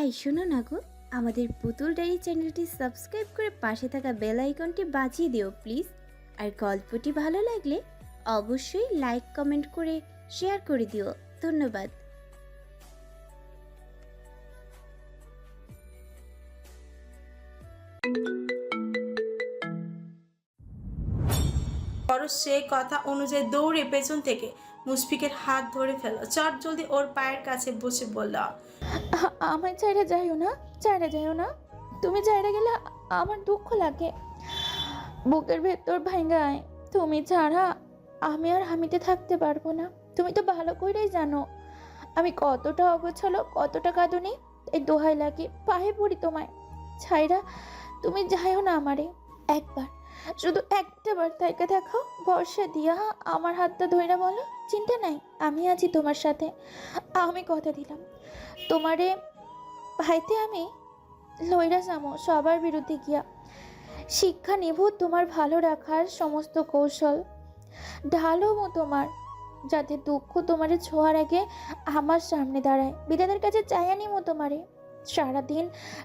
এই শোনো না গো, আমাদের পুতুল ডায়েরি চ্যানেলটি সাবস্ক্রাইব করে পাশে থাকা বেল আইকনটি বাজিয়ে দিও প্লিজ। আর গল্পটি ভালো লাগলে অবশ্যই লাইক কমেন্ট করে শেয়ার করে দিও। ধন্যবাদ। পরশ সে কথা অনুযায়ী দৌড়ে পেছন থেকে মুশফিকের হাত ধরে ফেলল। চট জলদি ওর পায়ের কাছে বসে বলল, আমায় চাইরে যাইও না, চাইরে যাইও না। তুমি চাইরে গেলে আমার দুঃখ লাগে, বুকের ভেতর ভাঙায়। তুমি ছাড়া আমি আর হামিতে থাকতে পারবো না। তুমি তো ভালো করেই জানো আমি কতটা অগোছালো, কতটা কাঁদুনি। এই দোহাই লাগে, পায়ে পড়ি তোমায়, ছাইরা তুমি যাইও না আমারে। একবার, শুধু একটা বার তাইকে দেখো, ভরসা দিয়া আমার হাতটা ধইরা বলো, চিন্তা নাই, আমি আছি তোমার সাথে। আমি কথা দিলাম তোমারে ভাইতে আমি লইরা যামো সবার বিরুদ্ধে গিয়া। শিক্ষা নেব তোমার ভালো রাখার সমস্ত কৌশল, ঢালবো তোমার, যাতে দুঃখ তোমারে ছোঁয়ার আগে আমার সামনে দাঁড়ায়। বিদাদের কাছে চাইয়া নিমো তোমারে, সারাদিন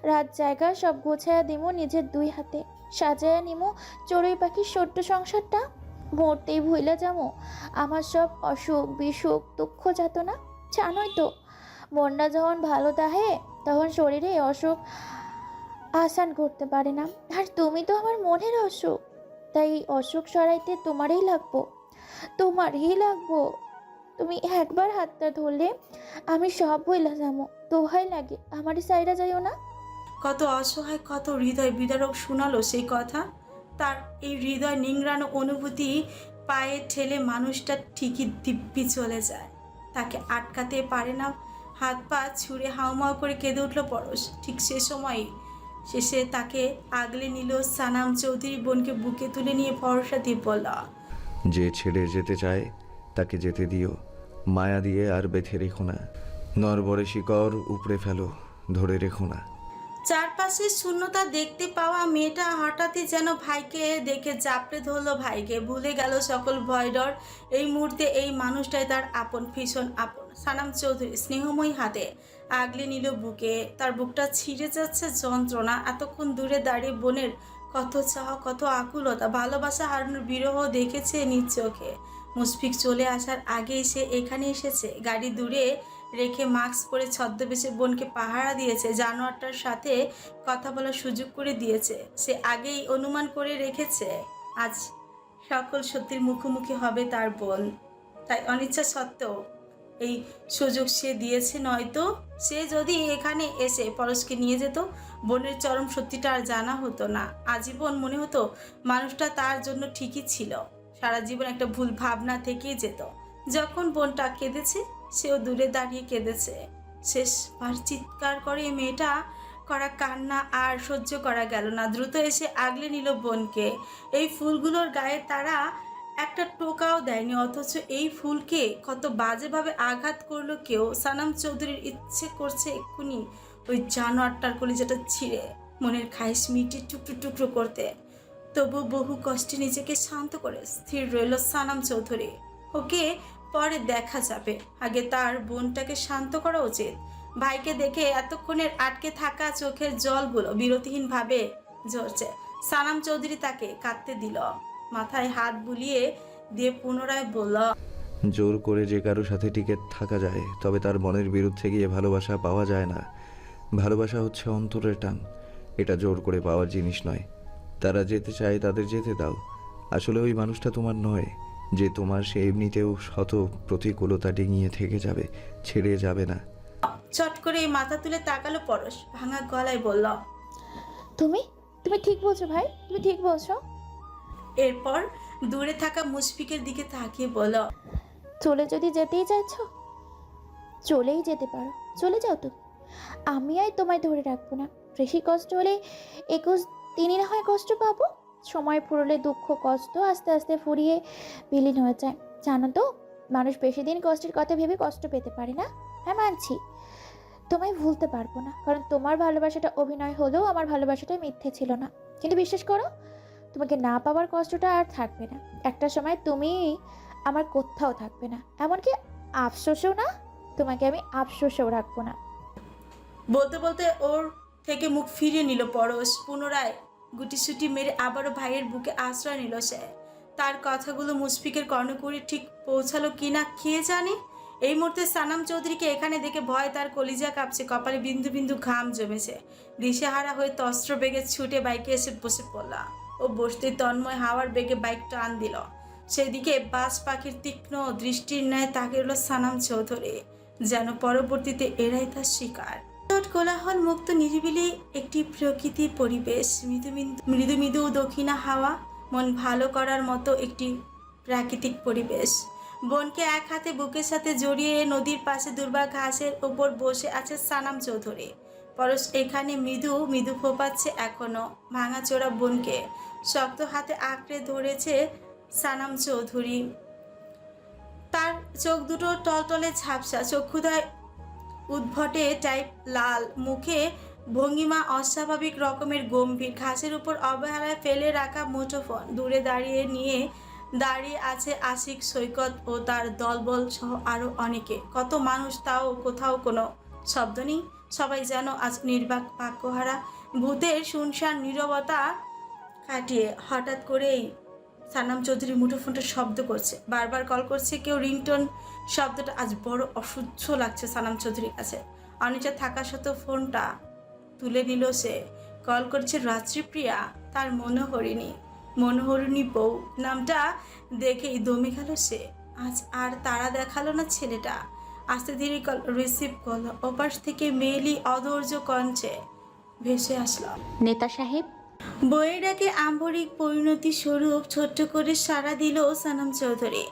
রাত জায়গা সব গোছায়া দিমো নিজের দুই হাতে, সাজায়া নিমো চড়ুই পাখির ছোট্ট সংসারটা। মরতেই ভুইলা যাবো আমার সব অসুখ বিসুখ দুঃখ যাতনা। জানোই তো মনটা যখন ভালো থাকে তখন শরীরে অসুখ আসান করতে পারে না। আর তুমি তো আমার মনের অসুখ, তাই অসুখ সরাইতে তোমারই লাগবো, তোমারই লাগবো। তুমি একবার হাতটা ধরলে আমি সব বইলা যাবো। দোহাই লাগে আমার সাইডা যাইও না। কত অসহায়, কত হৃদয় বিদারক শোনালো সেই কথা। তার এই হৃদয় নিংড়ানো অনুভূতি পায়ে ঠেলে মানুষটা ঠিকই দিব্যি চলে যায়, তাকে আটকাতে পারে না। হাত পা ছুঁড়ে হাউমাউ করে কেঁদে উঠল পরশ। ঠিক সে সময়ই শেষে তাকে আগলে নিল সানাম চৌধুরী। বোনকে বুকে তুলে নিয়ে ভরসা দিয়ে বলল, যে ছেড়ে যেতে চায় তাকে যেতে দিও, মায়া দিয়ে আর বেঁধে রেখো না। নরবরে শিকড় উপড়ে ফেলো, ধরে রেখো না। চারপাশে শূন্যতা দেখতে পাওয়া মেয়েটা হঠাৎই যেন ভাইকে দেখে জাপড়ে ধরলো ভাইকে, ভুলে গেল সকল ভয় ডর। এই মুহূর্তে এই মানুষটাই তার আপন, ভীষণ আপন। সানাম চৌধুরী স্নেহময়ী হাতে আগলে নিল বুকে, তার বুকটা ছিঁড়ে যাচ্ছে যন্ত্রণা। এতক্ষণ দূরে দাঁড়িয়ে বোনের কত চাওয়া, কত আকুলতা, ভালোবাসা হারানোর বিরহ দেখেছে নিজ চোখে। মুশফিক চলে আসার আগেই সে এখানে এসেছে, গাড়ি দূরে রেখে মাস্ক পরে ছদ্মবেশে বোনকে পাহারা দিয়েছে, জানোয়ারটার সাথে কথা বলার সুযোগ করে দিয়েছে। সে আগেই অনুমান করে রেখেছে আজ সকল সত্যির মুখোমুখি হবে তার বোন। তাই অনিচ্ছা সত্ত্বেও এই সুযোগ সে দিয়েছে, নয়তো সে যদি এখানে এসে পরশকে নিয়ে যেত, বোনের চরম সত্যিটা আর জানা হতো না। আজীবন মনে হতো মানুষটা তার জন্য ঠিকই ছিল, সারা জীবন একটা ভুল ভাবনা থেকেই যেত। যখন বোনটা কেঁদেছে সেও দূরে দাঁড়িয়ে কেঁদেছে। শেষবার চিৎকার করে মেয়েটা করা কান্না আর সহ্য করা গেল না, দ্রুত এসে আগলে নিল বোনকে। এই ফুলগুলোর গায়ে তারা একটা টোকাও দেয়নি, অথচ এই ফুলকে কত বাজেভাবে আঘাত করলো কেউ। সানাম চৌধুরীর ইচ্ছে করছে এক্ষুনি ওই জানোয়ারটার কলিজাটা ছিঁড়ে মনের খাইশ মিটি টুকরো টুকরো করতে। তবু বহু কষ্টে নিজেকে শান্ত করে স্থির রইল সানাম চৌধুরী। ওকে পরে দেখা যাবে, আগে তার বোনটাকে শান্ত করা উচিত। ভাইকে দেখে এতক্ষণের আটকে থাকা চোখের জলগুলো বিরতিহীনভাবে ঝরছে। সানাম চৌধুরী তাকে কাঁদতে দিল, মাথায় হাত বুলিয়ে দিয়ে পুনরায় বলল, জোর করে যে কারো সাথে টিকে থাকা যায়, তবে তার মনের বিরুদ্ধে গিয়ে ভালোবাসা পাওয়া যায় না। ভালোবাসা হচ্ছে অন্তরের টান, এটা জোর করে পাওয়ার জিনিস নয়। তারা যেতে চায় তাদের যেতে দাও। আসলে ওই মানুষটা তোমার নয়, যে তোমার সে এমনিতেও শত প্রতিকূলতা ডিঙিয়ে থেকে যাবে, ছেড়ে যাবে না। চট করে মাথা তুলে তাকালো পরশ, ভাঙা গলায় বলল, তুমি তুমি ঠিক বলছো ভাই, তুমি ঠিক বলছো। এরপর দূরে থাকা মুশফিকের দিকে তাকিয়ে বলল, চলে যদি যেতেই চাইছো চলেই যেতে পারো, চলে যাও তুমি। আমি আর তোমায় ধরে রাখবো না। বেশি কষ্ট হলে 21 দিনই না হয় কষ্ট পাবো। সময় ফুরলে দুঃখ কষ্ট আস্তে আস্তে ফুরিয়ে বিলীন হয়ে যায়। জানো তো, মানুষ বেশি দিন কষ্টের কথা ভেবে কষ্ট পেতে পারে না। হ্যাঁ মানছি, তোমায় ভুলতে পারবো না, কারণ তোমার ভালোবাসাটা অভিনয় হলেও আমার ভালোবাসাটা মিথ্যে ছিল না। কিন্তু বিশ্বাস করো, তোমাকে না পাওয়ার কষ্টটা আর থাকবে না। একটা সময় তুমি আমার কোথাও থাকবে না, এমনকি আফসোসও না, তোমাকে আমি আফসোসেও রাখবো না। বলতে বলতে ওর থেকে মুখ ফিরিয়ে নিল পরশ। পুনরায় গুটিসুটি মেরে আবারও ভাইয়ের বুকে আশ্রয় নিল সে। তার কথাগুলো মুশফিকের কর্ণকুড়ি ঠিক পৌঁছালো কিনা কে জানে। এই মুহূর্তে সানাম চৌধুরীকে এখানে দেখে ভয় তার কলিজা কাঁপছে, কপালে বিন্দু বিন্দু ঘাম জমেছে। দিশেহারা হয়ে তস্ত্র বেগে ছুটে বাইকে এসে বসে পড়ল। ও বসতে তন্ময় হাওয়ার বেগে বাইক টান দিল। সেদিকে বাজ পাখির তীক্ষ্ণ দৃষ্টির ন্যায় তাকিয়ে রইল সানাম চৌধুরী, যেন পরবর্তীতে এরাই তার শিকার। কোলাহল মুক্ত নিরিবিলি একটি প্রকৃতির পরিবেশ, মৃদু মৃদু দক্ষিণা হাওয়া, মন ভালো করার মতো একটি প্রাকৃতিক পরিবেশ। বোনকে এক হাতে বুকের সাথে জড়িয়ে নদীর পাশে দুর্বা ঘাসের ওপর বসে আছে সানাম চৌধুরী। পরশ এখানে মৃদু মৃদু ফোপাচ্ছে এখনো। ভাঙাচোরা বোনকে শক্ত হাতে আঁকড়ে ধরেছে সানাম চৌধুরী। তার চোখ দুটো টলটলে ঝাপসা, চক্ষুদায় উদ্ভটে টাইপ লাল, মুখে ভঙ্গিমা অস্বাভাবিক রকমের গম্ভীর। ঘাসের উপর অবহেলায় ফেলে রাখা মুঠোফোন দূরে দাঁড়িয়ে আছে আশিক, সৈকত ও তার দলবল সহ আরো অনেকে। কত মানুষ, তাও কোথাও কোনো শব্দ নেই। সবাই যেন আজ নির্বাক, বাক্যহারা। ভূতের শুনশান নীরবতা কাটিয়ে হঠাৎ করেই সানাম চৌধুরী মুঠোফোনটা শব্দ করছে, বারবার কল করছে কেউ। রিংটোন শব্দটা আজ বড় অসহ্য লাগছে সানাম চৌধুরীর কাছে। অনিচা থাকা সত্ত্বেও ফোনটা তুলে নিল সে। কল করছে রাত্রিপ্রিয়া, তার মনোহরিণী বউ। নামটা দেখেই দমে গেল সে। আজ আর তারা দেখালো না ছেলেটা। আস্তে ধীরে কল রিসিভ করলো। ওপাশ থেকে মেয়েলি অধৈর্য কণ্ঠে ভেসে আসলো, নেতা সাহেব। বইয়ের ডাকে আম্বরিক পরিণতি স্বরূপ ছোট্ট করে সাড়া দিল সানাম চৌধুরী।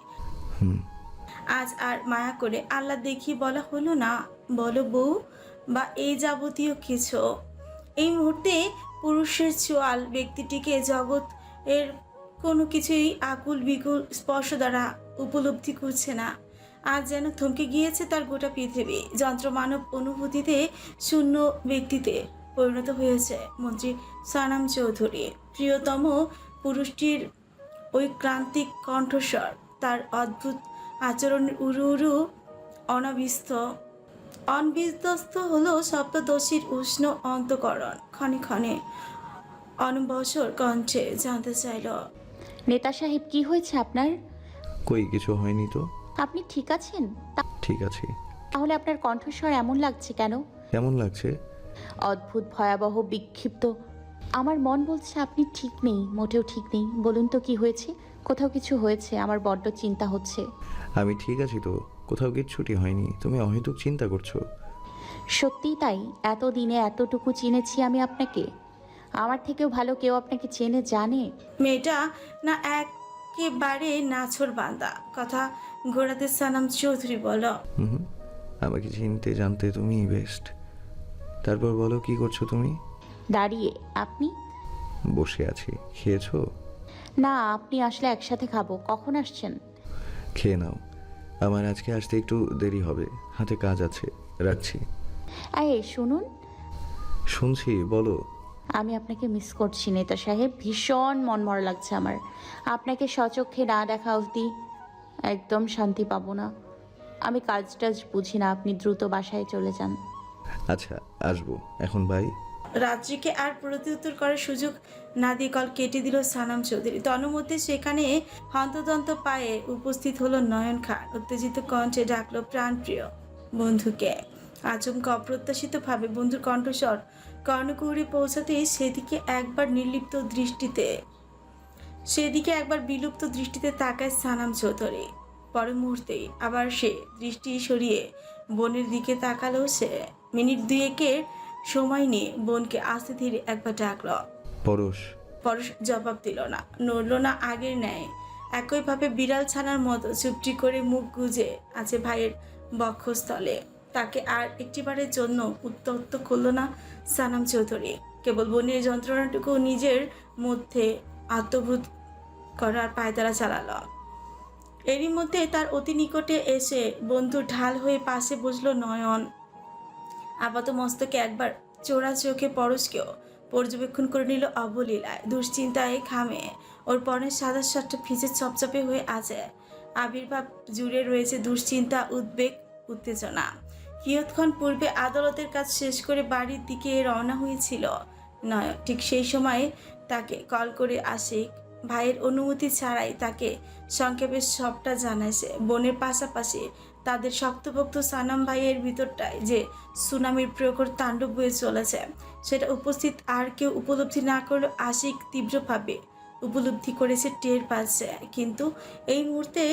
আজ আর মায়া করে আল্লাহ দেখি বলা হলো না, বলো বউ বা এই যাবতীয় কিছু। এই মুহূর্তে পুরুষের চোয়াল ব্যক্তিটিকে জগৎ এর কোনো কিছুই আকুল বিকুল স্পর্শ দ্বারা উপলব্ধি করছে না। আজ যেন থমকে গিয়েছে তার গোটা পৃথিবী। যন্ত্রমানব অনুভূতিতে শূন্য ব্যক্তিতে পরিণত হয়েছে মন্ত্রী সানাম চৌধুরী। প্রিয়তম পুরুষটির ওই ক্রান্তিক কণ্ঠস্বর, তার অদ্ভুত আচরণের উরু অনবিস্তস্ত হলো সপ্তদশীর উষ্ণ অন্তকরণ। ক্ষণে ক্ষণে অনবসর কণ্ঠে জানতে চাইল, নেতা সাহেব কি হয়েছে আপনার? কই কিছু হয়নি তো। আপনি ঠিক আছেন? ঠিক আছি। তাহলে আপনার কণ্ঠস্বর এমন লাগছে কেন? কেমন লাগছে? অদ্ভুত, ভয়াবহ, বিক্ষিপ্ত। আমার মন বলছে আপনি ঠিক নেই, মোটেও ঠিক নেই। বলুন তো কি হয়েছে? কোথাও কিছু হয়েছে? আমার বড্ড চিন্তা হচ্ছে। আমি ঠিক আছি তো, কোথাও কিচ্ছুটি হয়নি। তুমি অহেতুক চিন্তা করছো। সত্যিই তাই। এতদিনে এতটুকু চিনেছি আমি আপনাকে। আমার থেকেও ভালো কেউ আপনাকে চেনে, জানে? মেয়েটা না একেবারে নাছর বান্দা। কথা ঘোরাতে সানাম চৌধুরী বলল, আমাকে চিনতে জানতে তুমি বেস্ট। তারপর বলো কি করছো তুমি? দাঁড়িয়ে। আপনি? বসে আছি। খেয়েছো? না, আপনি আসলে একসাথে খাবো। কখন আসছেন? খেয়ে নাও। আমার আজকে আসতে একটু দেরি হবে, হাতে কাজ আছে। রাখছি। এই শুনুন। শুনছি, বলো। আমি আপনাকে মিস করছি নেতা সাহেব। ভীষণ মনমরা লাগছে আমার। আপনাকে সচক্ষে না দেখা অবধি একদম শান্তি পাবো না। আমি কাজ টাজ বুঝি না, আপনি দ্রুত বাসায় চলে যান। আচ্ছা, আসবো এখন। বাই। রাত্রিকে আর প্রত্যুত্তর করার সুযোগ না দিয়ে কল কেটে দিল সানাম চৌধুরী। তন্মধ্যে সেখানে হন্তদন্ত পায়ে উপস্থিত হলো নয়ন খান। উত্তেজিত কণ্ঠে ডাকলো প্রাণপ্রিয় বন্ধুকে। আচমকা অপ্রত্যাশিতভাবে বন্ধুর কণ্ঠস্বর কর্ণকুহরে পৌঁছাতেই সেদিকে একবার বিলুপ্ত দৃষ্টিতে তাকায় সানাম চৌধুরী। পরের মুহূর্তেই আবার সে দৃষ্টি সরিয়ে বোনের দিকে তাকালো সে। মিনিট দুয়েকের সময় নিয়ে বোনকে আস্তে ধীরে একবার ডাকল। পরশ। পরশ জবাব দিল না, নড়ল না আগের ন্যায়। একইভাবে বিড়াল ছানার মতো চুপটি করে মুখ গুজে আছে ভাইয়ের বক্ষস্থলে। তাকে আর একটিবারের জন্য উত্তপ্ত করল না সানাম চৌধুরী। কেবল বোনের যন্ত্রণাটুকু নিজের মধ্যে আত্মভূত করার পায়তারা চালালো। এরই মধ্যে তার অতি নিকটে এসে বন্ধু ঢাল হয়ে পাশে বসলো নয়ন। আপাত মস্তকে একবার চোরা চোখে পরশকেও পর্যবেক্ষণ করে নিল অবলীলায়। দুশ্চিন্তায় ঘামে ওর পরনের সাদা শার্টটা ভিজে চপচপে হয়ে আছে। আবির্ভাব জুড়ে রয়েছে দুশ্চিন্তা, উদ্বেগ, উত্তেজনা। কিয়ৎক্ষণ পূর্বে আদালতের কাজ শেষ করে বাড়ির দিকে রওনা হয়েছিল নয়ন। ঠিক সেই সময় তাকে কল করে আশিক ভাইয়ের অনুমতি ছাড়াই তাকে সংক্ষেপে সবটা জানাইছে। বোনের পাশাপাশি তাদের শক্তপোক্ত সানাম ভাইয়ের ভিতরটায় যে সুনামির প্রখর তাণ্ডব হয়ে চলেছে সেটা উপস্থিত আর কেউ উপলব্ধি না করলেও আশিক তীব্রভাবে উপলব্ধি করেছে, টের পাচ্ছে। কিন্তু এই মুহূর্তে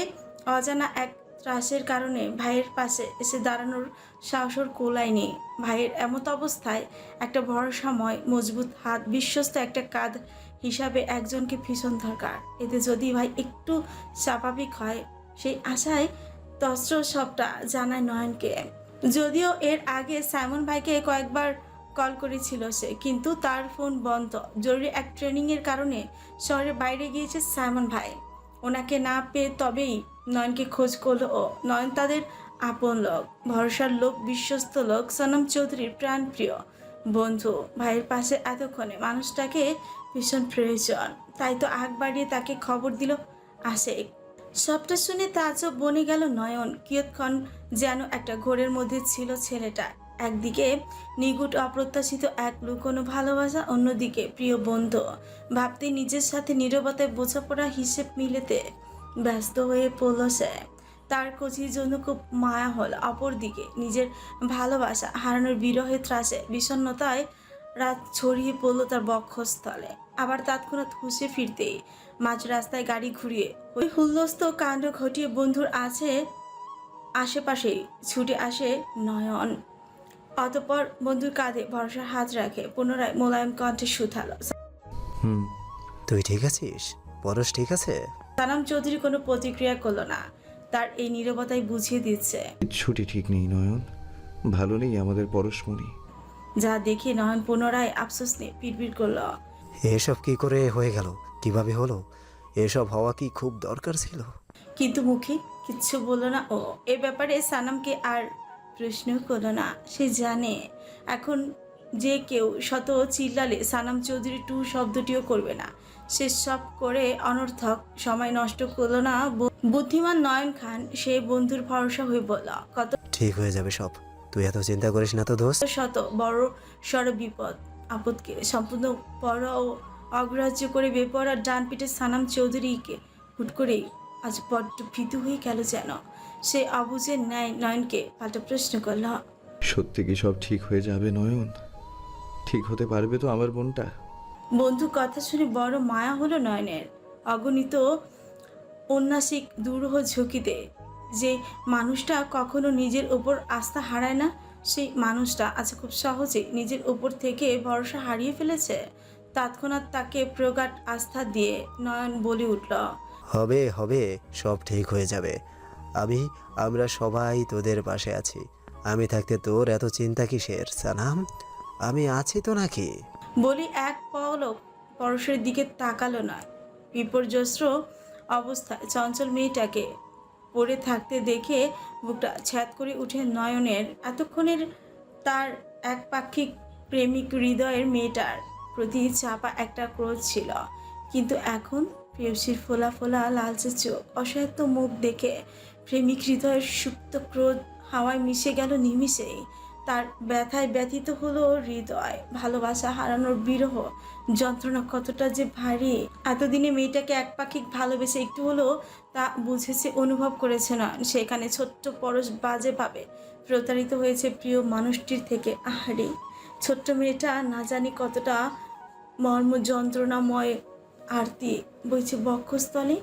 অজানা এক ত্রাসের কারণে ভাইয়ের পাশে এসে দাঁড়ানোর সাহসর কোলায়নি। ভাইয়ের এমত অবস্থায় একটা ভরসাময় মজবুত হাত, বিশ্বস্ত একটা কাঁধ হিসাবে একজনকে ভীষণ দরকার। এতে যদি ভাই একটু স্বাভাবিক হয় সেই আশায় তস্ত্র সবটা জানায় নয়নকে। যদিও এর আগে সাইমন ভাইকে কয়েকবার কল করেছিল সে, কিন্তু তার ফোন বন্ধ। জরুরি এক ট্রেনিংয়ের কারণে শহরের বাইরে গিয়েছে সাইমন ভাই। ওনাকে না পেয়ে তবেই নয়নকে খোঁজ করলো ও। নয়ন তাদের আপন লোক, ভরসার লোক, বিশ্বস্ত লোক, সনম চৌধুরীর প্রাণপ্রিয় বন্ধু। ভাইয়ের পাশে এতক্ষণে মানুষটাকে ভীষণ প্রয়োজন, তাই তো আগ বাড়িয়ে তাকে খবর দিল আশিক। সবটা শুনে তাজ্জব বনে গেল নয়ন। কিয়ৎক্ষণ যেন একটা ঘোরের মধ্যে ছিল ছেলেটা। একদিকে নিগুট অপ্রত্যাশিত এক লুকোনো ভালোবাসা, অন্যদিকে প্রিয় বন্ধু। ভাবতে নিজের সাথে নীরবতায় বোঝাপড়া হিসেব মিলেতে ব্যস্ত হয়ে পড়ল সে। তার কচির জন্য খুব মায়া হল। অপরদিকে নিজের ভালোবাসা হারানোর বিরহে ত্রাসে বিষণ্ণতায় রাত ছড়িয়ে পড়ল তার বক্ষস্থলে। আবার তৎক্ষণাৎ হুঁশে ফিরতেই মাঝ রাস্তায় গাড়ি ঘুরিয়ে ওই হুল্লোস্ত কাণ্ড ঘটিয়ে বন্ধুর আশেপাশেই ছুটে আসে নয়ন। অতঃপর বন্ধুর কাঁধে ভরসার হাত রাখে, পুনরায় মোলায়েম কণ্ঠে শুধালো। হুম। তুই ঠিক আছিস? পরশ ঠিক আছে? সানাম চৌধুরী কোনো প্রতিক্রিয়া করলো না। তার এই নীরবতাই বুঝিয়ে দিচ্ছে ছুটি ঠিক নেই নয়ন, ভালো নেই আমাদের পরশমণি। যা দেখে নয়ন পুনরায় আফসোস নিয়ে পিটপিট করলো। এসব কি করে হয়ে গেল? কিভাবে হলো? এসব হওয়া কি খুব দরকার ছিল? কিন্তু মুখে কিচ্ছু বলল না ও। এ ব্যাপারে সানামকে আর প্রশ্ন করলো না। সে জানে এখন যে কেউ শত চিল্লালে সানাম চৌধুরী টু শব্দটিও করবে না। সে সব করে অনর্থক সময় নষ্ট করলো না। বুদ্ধিমান নয়ন খান সে বন্ধুর ভরসা হয়ে বলল, কত ঠিক হয়ে যাবে সব, তুই এত চিন্তা করিস না তো দোস্ত। শত বড় সড় বিপদ আপদকে সম্পূর্ণ পড়া ও অগ্রাহ্য করে বেপরা ডান পিঠে সানাম চৌধুরীকে হুট করেই আজ বড্ড ভীতু হয়ে গেল যেন। সে অবুঝের ন্যায় নয়নকে পাল্টা প্রশ্ন করল। সত্যি কি সব ঠিক হয়ে যাবে নয়ন? ঠিক হতে পারবে তো আমার বোনটা? বন্ধু কথা শুনে বড় মায়া হলো নয়নের। অগণিত ঐন্যাসিক দুরূহ ঝুঁকিতে যে মানুষটা কখনো নিজের উপর আস্থা হারায় না, সেই মানুষটা আজ খুব সহজে নিজের উপর থেকে ভরসা হারিয়ে ফেলেছে। তৎক্ষণাৎ তাকে প্রগাঢ় আস্থা দিয়ে নয়ন বলে উঠল, হবে হবে, সব ঠিক হয়ে যাবে। আমরা সবাই তোদের পাশে আছি। আমি থাকতে তোর এত চিন্তা কিসের সানাম? আমি আছি তো নাকি? বলি এক পলক পরশের দিকে তাকালো না। বিপর্যস্ত অবস্থায় চঞ্চল মেয়েটাকে পড়ে থাকতে দেখে বুকটা ছ্যাদ করে উঠে নয়নের। এতক্ষণের তার একপাক্ষিক প্রেমিক হৃদয়ের মেয়েটার প্রতি চাপা একটা ক্রোধ ছিল, কিন্তু এখন প্রেয়সীর ফোলা ফোলা লালচে চোখ, অসহায়ত্ব মুখ দেখে প্রেমিক হৃদয়ের সুপ্ত ক্রোধ হাওয়ায় মিশে গেল নিমিষেই। তার ব্যথায় ব্যথিত হলো হৃদয়। ভালোবাসা হারানোর বিরহ যন্ত্রণা কতটা যে ভারী। এতদিনে মেয়েটাকে একপাক্ষিক ভালোবেসে একটু হলেও তা বুঝেছে, অনুভব করেছে না। সেখানে ছোট্ট পরশ বাজেভাবে প্রতারিত হয়েছে প্রিয় মানুষটির থেকে। আহারে, ছোট্ট মেয়েটা না জানি কতটা মর্ম যন্ত্রণাময় আরতি বইছে বক্ষস্থলে।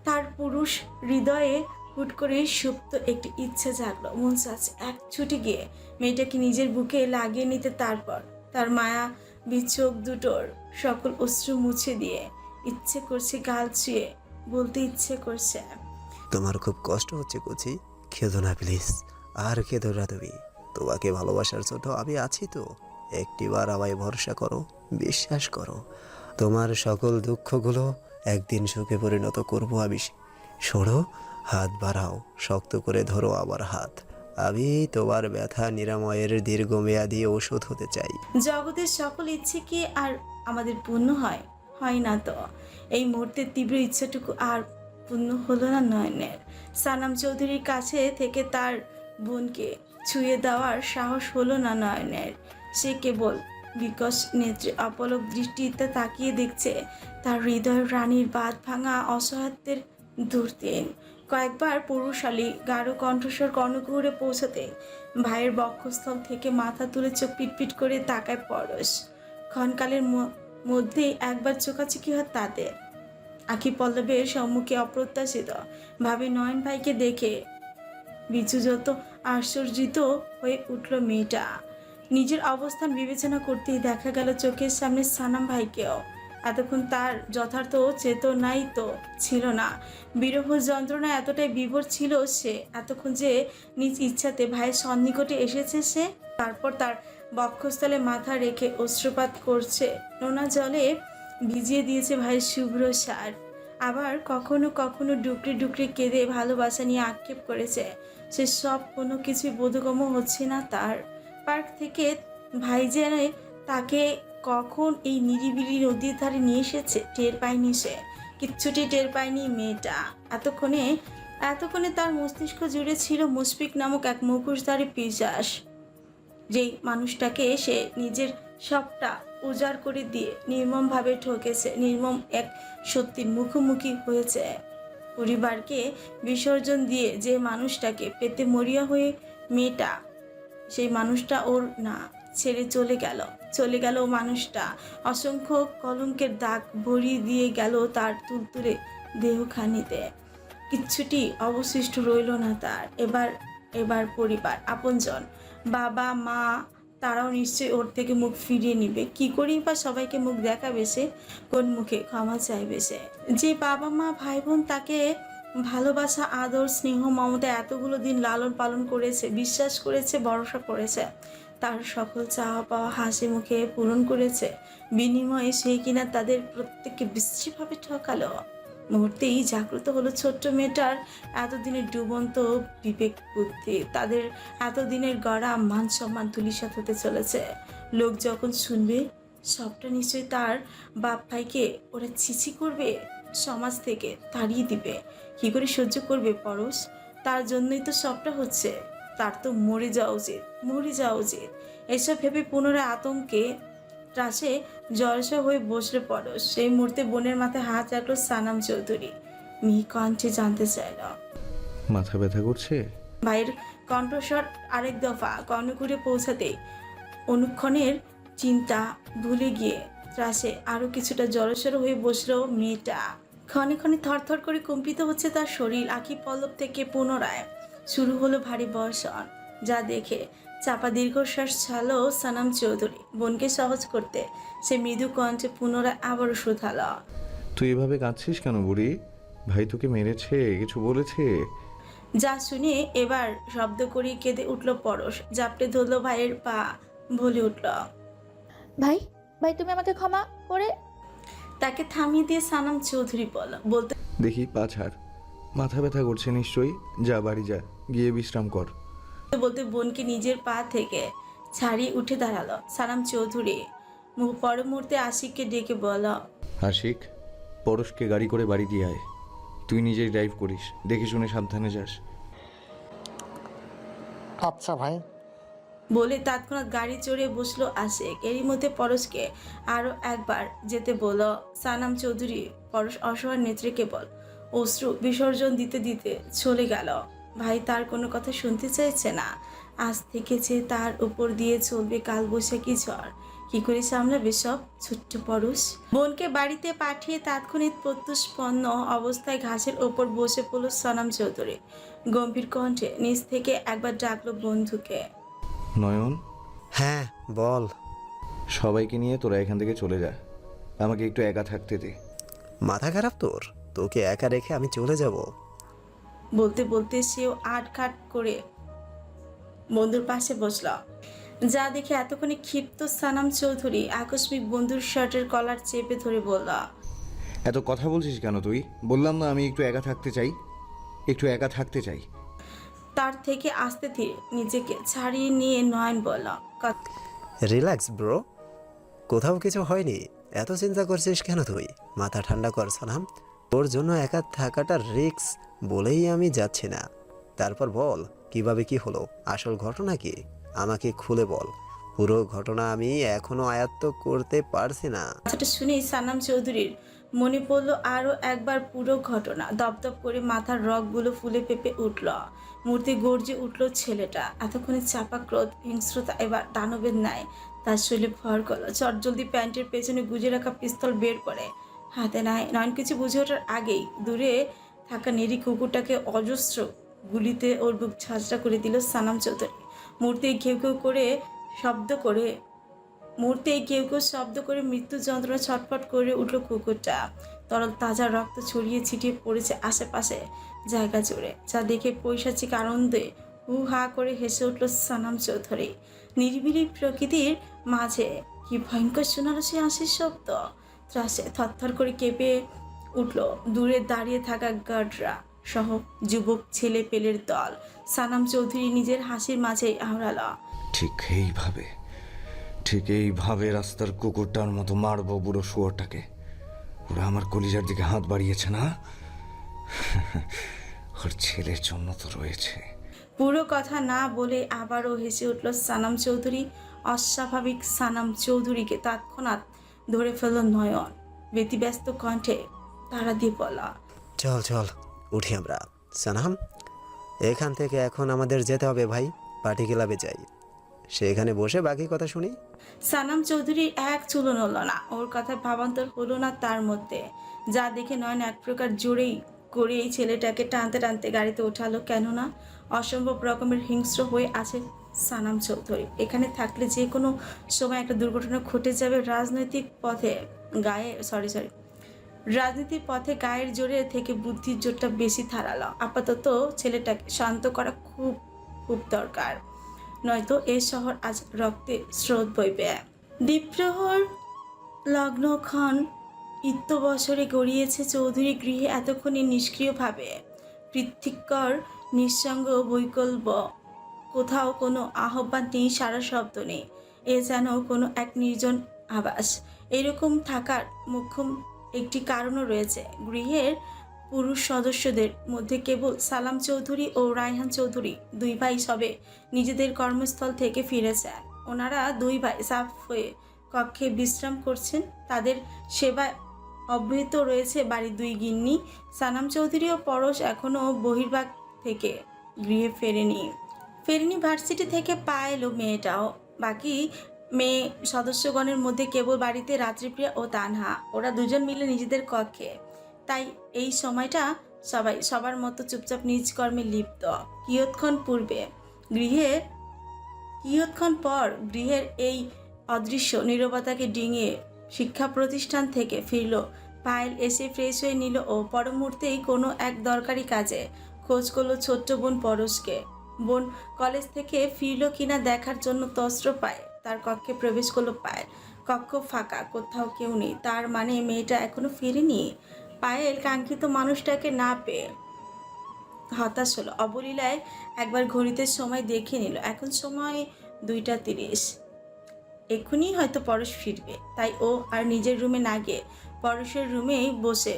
তার পুরুষ হৃদয়ে হুট করে সুপ্ত একটি ইচ্ছা জাগলো। মন চাচ্ছে এক ছুটে গিয়ে মেয়েটাকে নিজের বুকে লাগিয়ে নিতে, তারপর তার মায়া বিচোখ দুটোর সকল অশ্রু মুছে দিয়ে ইচ্ছে করছে গাল ছুঁয়ে বলতে ইচ্ছে করছে, তোমার খুব কষ্ট হচ্ছে কুচি? খেদো না প্লিজ, আর খেদো না তুমি। তোমাকে ভালোবাসার জন্য আমি আছি তো। একটিবার আমায় ভরসা করো, বিশ্বাস করো। তোমার সকল দুঃখগুলো একদিন সুখে পরিণত করবো আমি। সরো, হাত বাড়াও, শক্ত করে ধরো আমার হাত। আমি তোমার ব্যথা নিরাময়ের দীর্ঘমেয়াদী ওষুধ হতে চাই। জগতের সকল ইচ্ছে কি আর আমাদের পূর্ণ হয়? হয় না তো। এই মুহূর্তে তীব্র ইচ্ছাটুকু আর পূর্ণ হলো না নয়নের। সানাম চৌধুরীর কাছে থেকে তার বোনকে ছুঁয়ে দেওয়ার সাহস হলো না নয়নের। সে কেবল বিকশ নেত্রে অপলক দৃষ্টিতে তাকিয়ে দেখছে তার হৃদয় রানীর বাঁধ ভাঙা অসহায়ত্বের দুর্দিন। কয়েকবার পুরুষালী গাঢ় কণ্ঠস্বর কর্ণকুহরে পৌঁছাতে ভাইয়ের বক্ষস্থল থেকে মাথা তুলে চোখ পিটপিট করে তাকায় পরশ। ক্ষণকালের মধ্যেই একবার চোখাচোখি হয় তাদের। আখি পল্লবের সম্মুখে অপ্রত্যাশিত ভাবে নয়ন ভাইকে দেখে বিচুযত আশ্চর্যিত হয়ে উঠল মেয়েটা। নিজের অবস্থান বিবেচনা করতেই দেখা গেল চোখের সামনে সানাম ভাইকেও। এতক্ষণ তার যথার্থ চেতনাই তো ছিল না। বিরহ যন্ত্রণা এতটাই বিভোর ছিল সে, এতক্ষণ যে নিজ ইচ্ছাতে ভাইয়ের সন্নিকটে এসেছে সে। তারপর তার বক্ষস্থলে মাথা রেখে অশ্রুপাত করছে, নোনা জলে ভিজিয়ে দিয়েছে ভাইয়ের শুভ্র সার। আবার কখনো কখনো ডুকরে ডুকরে কেঁদে ভালোবাসা নিয়ে আক্ষেপ করেছে। সে সব কোনো কিছুই বোধগম্য হচ্ছে না তার। পার্ক থেকে ভাই যেন তাকে কখন এই নিরিবিলি নদীর ধারে নিয়ে এসেছে টের পায়নি সে, কিচ্ছুটি টের পায়নি মেয়েটা। এতক্ষণে তার মস্তিষ্ক জুড়ে ছিল মুশফিক নামক এক মুখোশধারী পিশাচ, যেই মানুষটাকে সে নিজের সবটা উজাড় করে দিয়ে নির্মমভাবে ঠকেছে, নির্মম এক সত্যির মুখোমুখি হয়েছে। পরিবারকে বিসর্জন দিয়ে যে মানুষটাকে পেতে মরিয়া হয়ে মেয়েটা, সেই মানুষটা ওর না, ছেড়ে চলে গেল মানুষটা। অসংখ্য কলঙ্কের দাগ ভরিয়ে দিয়ে গেল তার তুলতুলে দেহখানিতে। কিচ্ছুটি অবশিষ্ট রইল না তার। এবার পরিবার, আপনজন, বাবা মা, তারাও নিশ্চয়ই ওর থেকে মুখ ফিরিয়ে নিবে। কি করেই বা সবাইকে মুখ দেখাবে সে? কোন মুখে ক্ষমা চাইবে সে? যে বাবা মা ভাই বোন তাকে ভালোবাসা, আদর, স্নেহ, মমতা এতগুলো দিন লালন পালন করেছে, বিশ্বাস করেছে, ভরসা করেছে, তার সকল চাওয়া পাওয়া হাসি মুখে পূরণ করেছে, বিনিময়ে সেই কিনা তাদের প্রত্যেককে বিশ্রীভাবে ঠকালো। মুহূর্তেই জাগ্রত হলো ছোট্ট মেয়েটার এতদিনের ডুবন্ত বিবেক বুদ্ধি। তাদের এতদিনের গড়া মান সম্মান ধূলিসাৎ হতে চলেছে। লোক যখন শুনবে সবটা নিশ্চয়ই তার বাপ ভাইকে ওরা ছিছি করবে, সমাজ থেকে তাড়িয়ে দিবে। কি করে সহ্য করবে পরশ? তার জন্যই তো সবটা হচ্ছে। তার তো মরে যাওয়া উচিত। এসব ভেবে পুনরায় আতঙ্কে ত্রাসে জলসা হয়ে বসলে পরশ। সেই মুহূর্তে বোনের মাথায় হাত রাখলো সানাম চৌধুরী। মিহি কণ্ঠে জানতে চাইল, মাথা ব্যথা করছে? ভাইয়ের কণ্ঠস্বর আরেক দফা কর্ণকুরে পৌঁছাতেই অনুক্ষণের চিন্তা ভুলে গিয়ে ত্রাসে আরো কিছুটা জড়সড় হয়ে বসলো মেয়েটা। ক্ষণে ক্ষণে থরথর করে কম্পিত হচ্ছে তার শরীর। আখি পল্লব থেকে পুনরায় শুরু হলো ভারী বর্ষণ, যা দেখে চাপা দীর্ঘশ্বাস ছাড়লো সানাম চৌধুরী। বোনকে সহজ করতে সে মৃদু কণ্ঠে পুনরায় আবারও শুধাল, তুই এভাবে কাঁদছিস কেন বুড়ি? ভাই তোকে মেরেছে? কিছু বলেছে? যা শুনে এবার শব্দ করে কেঁদে উঠল পরশ, জাপটে ধরল ভাইয়ের পা, বলে উঠল, ভাই ভাই তুমি আমাকে ক্ষমা করে। তাকে থামিয়ে দিয়ে সানাম চৌধুরী বলতে দেখি পা ছাড়। মাথা ব্যথা করছে নিশ্চয়ই, যা বাড়ি যা, গিয়ে বিশ্রাম কর। বলতে বোনকে নিজের পা থেকে ছাড়িয়ে উঠে দাঁড়ালো সানাম চৌধুরী। পর মুহূর্তে আশিককে ডেকে বলল, আশিক, পরশকে গাড়ি করে বাড়ি দিয়ে আয়। তুই নিজেই ড্রাইভ করিস, দেখে শুনে সাবধানে যাস। আচ্ছা ভাই। বলে তৎক্ষণাৎ গাড়ি চড়ে বসলো আশিক। এরই মধ্যে পরশকে আরো একবার যেতে বলল সানাম চৌধুরী। পরশ অসহায় নেত্রে কেবল অশ্রু বিসর্জন দিতে দিতে চলে গেল। ভাই তার কোনো কথা শুনতে চাইছে না। আজ থেকে যে তার উপর দিয়ে চলবে কালবৈশাখী ঝড়। কি করে সামলাবে সব ছোট্ট পরশ? বোনকে বাড়িতে পাঠিয়ে তাৎক্ষণিক প্রত্যুষ্পন্ন অবস্থায় ঘাসের ওপর বসে পড়ল সানাম চৌধুরী। গম্ভীর কণ্ঠে নিচ থেকে একবার ডাকলো বন্ধুকে। নয়ন, হ্যাঁ বল। সবাইকে নিয়ে তোরা এখান থেকে চলে যা, আমাকে একটু একা থাকতে দে। মাথা খারাপ তোর? তোকে একা রেখে আমি চলে যাব? বলতে বলতে সেও আটখাট করে বন্ধুর পাশে বসল। যা দেখে এতক্ষণে ক্ষিপ্ত সানাম চৌধুরী আকস্মিক বন্ধুর শার্টের কলার চেপে ধরে বলল, এত কথা বলছিস কেন তুই? বললাম না আমি একটু একা থাকতে চাই। তার থেকে আস্তে ধীরে নিজেকে ছাড়িয়ে নিয়ে নয়ন বলল, রিল্যাক্স ব্রো, কোথাও কিছু হয়নি। এত চিন্তা করছিস কেন তুই? মাথা ঠান্ডা কর সানাম। তোর জন্য একা থাকাটা রিস্ক বলেই আমি যাচ্ছি না। তারপর বল কিভাবে কি হলো, আসল ঘটনা কি? আমাকে খুলে বল। পুরো ঘটনা আমি এখনো আয়ত্ত করতে পারছি না। কথাটা শুনেই সানাম চৌধুরীর মনে পড়লো আরও একবার পুরো ঘটনা। দপদপ করে মাথার রগগুলো ফুলে পেঁপে উঠল। মূর্তি গর্জে উঠল ছেলেটা। এতক্ষণে চাপা ক্রোধ হিংস্রতা এবার দানবের ন্যায় তার শরীরে ভর করল। চটজলদি প্যান্টের পেছনে গুজে রাখা পিস্তল বের করে হাতে নেয়। নয়ন কিছু বুঝে ওঠার আগেই দূরে থাকা নিরীহ কুকুরটাকে অজস্র গুলিতে ওর বুক ঝাঁঝরা করে দিল সানাম চৌধুরী। মূর্তি ঘেউ ঘেউ করে শব্দ করে শব্দ করে মৃত্যু যন্ত্রণা ছটফট করে উঠল কুকুরটা। তরল তাজা রক্ত ছড়িয়ে ছিটিয়ে পড়েছে আশেপাশে জায়গা জুড়ে, যা দেখে পৈশাচিক আনন্দে হু হা করে হেসে উঠল সানাম চৌধুরী। নিরিবিলি প্রকৃতির মাঝে কি ভয়ঙ্কর শোনালো সে হাসির শব্দ। ত্রাসে থরথর করে কেঁপে উঠল দূরে দাঁড়িয়ে থাকা গার্ডরা সহ যুবক ছেলে পেলের দল। সানাম চৌধুরী নিজের হাসির মাঝেই আওড়াল, ঠিক এইভাবে রাস্তার কুকুরটার মতো মারবো বুড়ো শুয়োরটাকে। ওরা আমার কলিজার দিকে হাত বাড়িয়েছে না, ওর ছেলের জন্য তো রয়েছে। পুরো কথা না বলে আবারও হেসে উঠল সানাম চৌধুরী। অস্বাভাবিক সানাম চৌধুরীকে তৎক্ষণাৎ ধরে ফেলল নয়ন। ব্যতিব্যস্ত কণ্ঠে তারা দিয়ে বলা, চল চল উঠি আমরা। সানাম, এখান থেকে এখন আমাদের যেতে হবে ভাই, পার্টি ক্লাবে যাই, সেখানে বসে বাকি কথা শুনি। সানাম চৌধুরীর এক চুলো নড়ল না। ওর কথা ভাবান্তর হলো না তার মধ্যে। যা দেখে নয়ন এক প্রকার জোরেই করে এই ছেলেটাকে টানতে টানতে গাড়িতে ওঠালো। কেননা অসম্ভব রকমের হিংস্র হয়ে আছে সানাম চৌধুরী। এখানে থাকলে যে কোনো সময় একটা দুর্ঘটনা ঘটে যাবে। রাজনৈতিক পথে গায়ের জোরে থেকে বুদ্ধির জোরটা বেশি ধারালো। আপাতত ছেলেটাকে শান্ত করা খুব খুব দরকার, নয়তো এ শহর আজ রক্তে স্রোত বইবে। দ্বীপ্রহর লগ্নক্ষণ ইত্যবসরে গড়িয়েছে চৌধুরী গৃহে। এতক্ষণে নিষ্ক্রিয়ভাবে পৃথিকর নিঃসঙ্গ বৈকল্প। কোথাও কোনো আহ্বান নেই, সারা শব্দ নেই। এ যেন কোনো এক নির্জন আবাস। এরকম থাকার মুখ্য একটি কারণও রয়েছে। গৃহের পুরুষ সদস্যদের মধ্যে কেবল সালাম চৌধুরী ও রায়হান চৌধুরী দুই ভাই সবে নিজেদের কর্মস্থল থেকে ফিরেছে। ওনারা দুই ভাই সাফ হয়ে কক্ষে বিশ্রাম করছেন। তাদের সেবায় অব্যাহত রয়েছে বাড়ির দুই গিন্নি। সানাম চৌধুরী ও পরশ এখনও বহির্ভাগ থেকে গৃহে ফেরেনি। ভার্সিটি থেকে পা এলো মেয়েটাও। বাকি মেয়ে সদস্যগণের মধ্যে কেবল বাড়িতে রাত্রিপ্রিয়া ও তানহা। ওরা দুজন মিলে নিজেদের কক্ষে। তাই এই সময়টা সবাই সবার মতো চুপচাপ নিজ কর্মে লিপ্ত। কিয়ৎক্ষণ পর গৃহের এই অদৃশ্য নীরবতাকে ডিঙিয়ে শিক্ষা প্রতিষ্ঠান থেকে ফিরল পায়েল। এসে ফ্রেশ হয়ে নিল ও পর মুহূর্তেই কোনো এক দরকারি কাজে খোঁজ করলো ছোট্ট বোন পরশকে। বোন কলেজ থেকে ফিরল কিনা দেখার জন্য তস্ত্র পায় তার কক্ষে প্রবেশ করলো পায়েল। কক্ষ ফাঁকা, কোথাও কেউ নেই। তার মানে মেয়েটা এখনো ফেরেনি। পায়েল কাঙ্ক্ষিত মানুষটাকে না পেয়ে হতাশ হলো। অবলীলায় একবার ঘড়িতে সময় দেখে নিল। এখন সময় 2:30। এক্ষুনি হয়তো পরশ ফিরবে। তাই ও আর নিজের রুমে না গিয়ে পরশের রুমেই বসে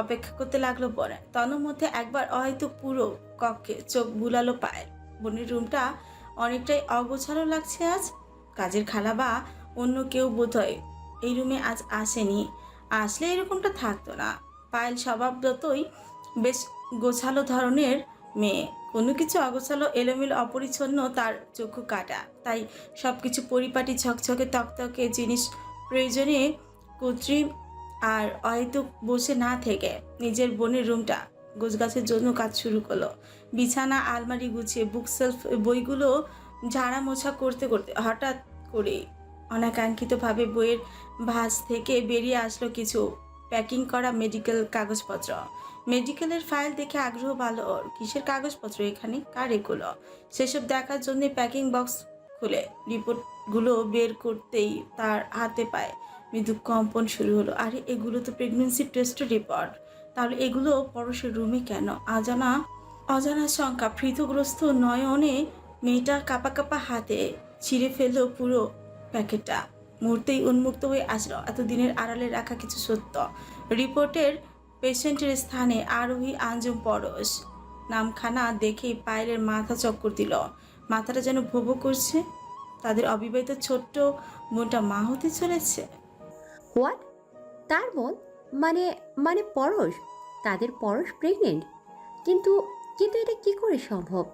অপেক্ষা করতে লাগলো। পরে তন্মধ্যে একবার হয়তো পুরো কক্ষে চোখ বুলালো পায়েল। বোনের রুমটা অনেকটাই অগোছালো লাগছে আজ। কাজের খালা বা অন্য কেউ বোধহয় এই রুমে আজ আসেনি। আসলে এরকমটা থাকতো না। পায়েল স্বভাবতই বেশ গোছালো ধরনের মেয়ে। কোনো কিছু অগোছালো, এলোমেলো, অপরিচ্ছন্ন তার চক্ষু কাটা। তাই সব কিছু পরিপাটি, ঝকঝকে, তকতকে জিনিস প্রয়োজনে কৃত্রিম আর হয়তো বসে না থেকে নিজের বোনের রুমটা গোছগাছের জন্য কাজ শুরু করলো। বিছানা আলমারি গুছিয়ে বুকশেলফ বইগুলো ঝাড়া মোছা করতে করতে হঠাৎ করে অনাকাঙ্ক্ষিতভাবে বইয়ের ভাঁজ থেকে বেরিয়ে আসলো কিছু প্যাকিং করা মেডিকেল কাগজপত্র। মেডিকেলের ফাইল দেখে আগ্রহ ভালো ওর। কিসের কাগজপত্র এখানে, কার এগুলো? সেসব দেখার জন্য প্যাকিং বক্স খুলে রিপোর্টগুলো বের করতেই তার হাতে পায়ে মৃদু কম্পন শুরু হলো। আরে এগুলো তো প্রেগনেন্সি টেস্ট রিপোর্ট। তাহলে এগুলো পরশের রুমে কেন? অজানা শঙ্কা ভীতগ্রস্ত নয়নে মেয়েটা কাঁপা কাঁপা হাতে ছিঁড়ে ফেললো পুরো প্যাকেটটা। মুহূর্তেই উন্মুক্ত হয়ে আসলো এতদিনের আড়ালে রাখা কিছু সত্য। রিপোর্টের পেশেন্টের স্থানে আরোহী আঞ্জুম পরশ। নামখানা দেখেই পায়েলের মাথা চক্কর দিল। মাথাটা যেন ভো ভো করছে। তাদের অবিবাহিত ছোট্ট বোনটা মা হতে চলেছে। হোয়াট? তার বোন? মানে মানে পরশ? তাদের পরশ প্রেগনেন্ট? কিন্তু কিন্তু এটা কি করে সম্ভব?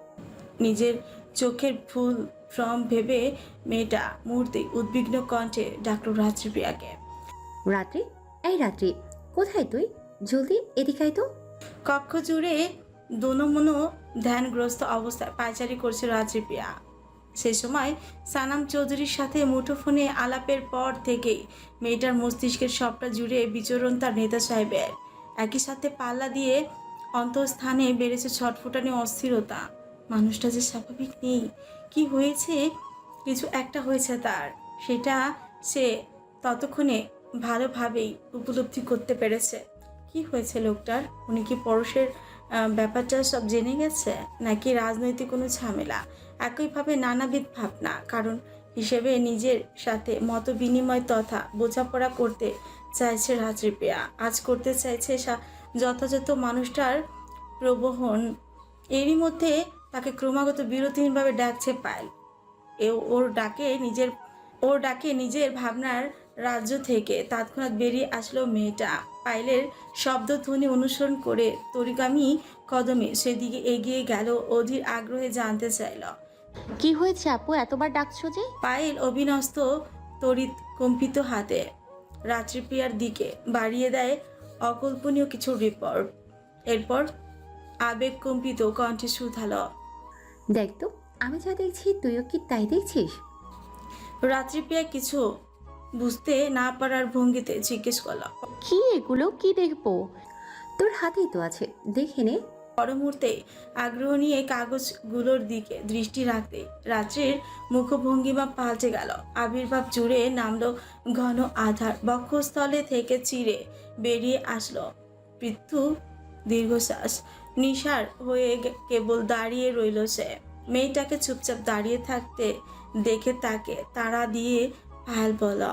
নিজের চোখের ভুল ভ্রম ভেবে মেয়েটা মুহূর্তে উদ্বিগ্ন কণ্ঠে ডাকল রাত্রিপ্রিয়াকে। রাত্রি, এই রাত্রি, কোথায় তুই? জলদি এদিকে আয় তো। কক্ষ জুড়ে দোনমনো ধ্যানগ্রস্ত অবস্থায় পায়চারি করছে রাত্রিপ্রিয়া। সে সময় সানাম চৌধুরীর সাথে মুঠোফোনে আলাপের পর থেকেই মেয়েটার মস্তিষ্কের সবটা জুড়ে বিচরণ তার নেতা সাহেবের। একই সাথে পাল্লা দিয়ে অন্তঃস্থানে বেড়েছে ছটফটানি অস্থিরতা। মানুষটা যে স্বাভাবিক নেই। কি হয়েছে? কিছু একটা হয়েছে তার। সেটা সে ততক্ষণে ভালোভাবেই উপলব্ধি করতে পেরেছে। কি হয়েছে লোকটার? উনি কি পরশের ব্যাপারটা সব জেনে গেছে, নাকি রাজনৈতিক কোনো ঝামেলা? একইভাবে নানাবিধ ভাবনা কারণ হিসেবে নিজের সাথে মত বিনিময় তথা বোঝাপড়া করতে চাইছে রাত্রিপ্রিয়া। আজ করতে চাইছে যথাযথ মানুষটার প্রবহন। এরই মধ্যে তাকে ক্রমাগত বিরতিহীনভাবে ডাকছে পায়েল। ওর ডাকে নিজের ভাবনার রাজ্য থেকে তৎক্ষণাৎ বেরিয়ে আসলো মেয়েটা। পায়েলের শব্দধ্বনি অনুসরণ করে তরিগামী কদমে সেদিকে এগিয়ে গেল। অধীর আগ্রহে জানতে চাইল। কি হয়েছে আপু, এতবার ডাকছো যে? পায়েল অবিন্যস্ত তড়িৎ কম্পিত হাতে রাত্রিপ্রিয়ার দিকে বাড়িয়ে দেয় অকল্পনীয় কিছু রিপোর্ট। এরপর আবেগ কম্পিত কণ্ঠে শুধালো। দেখ তো, আমি যা দেখছি তুইও কি তাই দেখছিস? রাত্রিপ্রিয়া কিছু বুঝতে না পারার ভঙ্গিতে জিজ্ঞেস করল। কি এগুলো, কি দেখবো? তোর হাতেই তো আছে, দেখে নে। পর মুহূর্তে আগ্রহ নিয়ে কাগজগুলোর দিকে দৃষ্টি রাখতে রাত্রির মুখভঙ্গিমা পাল্টে গেল। আবির্ভাব জুড়ে নামলো ঘন আধার। বক্ষস্থলে থেকে চিরে বেরিয়ে আসলো পৃথু দীর্ঘশ্বাস। নিশার হয়ে কেবল দাঁড়িয়ে রইল সে। মেয়েটাকে চুপচাপ দাঁড়িয়ে থাকতে দেখে তাকে তাড়া দিয়ে পায়েল বলল।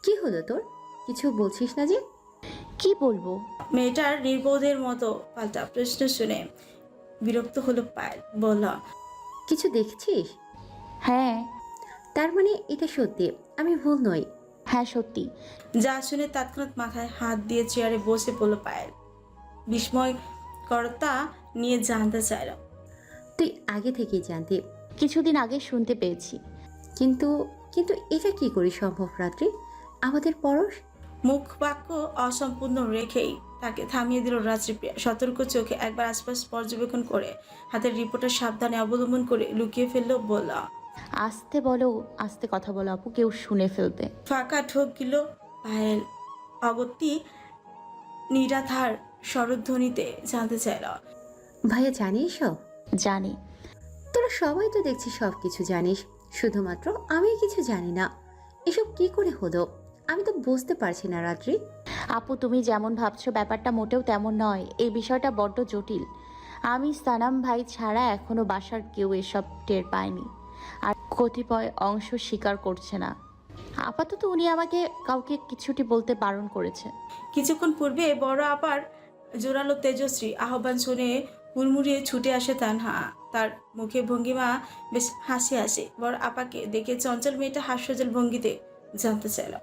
কি হলো তোর? কিছু বলছিস না যে? কি বলবো? মেয়েটার নির্বোধের মতো পাল্টা প্রশ্ন শুনে বিরক্ত হলো পায়েল। বলল, কিছু দেখছিস? হ্যাঁ তার মানে এটা সত্যি, আমি ভুল নই। হ্যাঁ সত্যি। যা শুনে তৎক্ষণাৎ মাথায় হাত দিয়ে চেয়ারে বসে পড়ল পায়েল। বিস্ময়করতা নিয়ে জানতে চাইল। তুই আগে থেকেই জানতি? কিছুদিন আগে শুনতে পেয়েছি। কিন্তু কিন্তু এটা কি করে সম্ভব রাত্রি? আমাদের পরশ? মুখ বাক্য অসম্পূর্ণ রেখেই তাকে থামিয়ে দিল রাত্রিপ্রিয়া। সতর্ক চোখে একবার আশপাশ পর্যবেক্ষণ করে হাতের রিপোর্টার সাবধানে অবলম্বন করে লুকিয়ে ফেলল। বলল, আস্তে বলো, আস্তে কথা বলো আপু, কেউ শুনে ফেলবে। ফাঁকা ঠোক গিল পায়েল। অগত্যি নিরাধার স্বরধ্বনিতে জানতে চাইল। ভাইয়া জানিস সব? জানি। তোরা সবাই তো দেখছি সব কিছু জানিস, শুধুমাত্র আমি কিছু জানি না। এসব কি করে হলো আমি তো বুঝতে পারছি না রাত্রি। আপু তুমি যেমন ভাবছো ব্যাপারটা মোটেও তেমন নয়। এই বিষয়টা বড্ড জটিল। আমি সানাম ভাই ছাড়া এখনো বাসার কেউ এসব টের পায়নি, আর কতিপয় অংশ স্বীকার করছে না। আপাতত উনি আমাকে কাউকে কিছুটি বলতে বারণ করেছে। কিছুক্ষণ পূর্বে বড় আপার জোরালো তেজশ্রী আহ্বান শুনে হুড়মুড়িয়ে ছুটে আসে তানহা। তার মুখে ভঙ্গিমা বেশ হাসি আসে। বড় আপাকে দেখে চঞ্চল মেয়েটা হাস্যজল ভঙ্গিতে জানতে চাইল।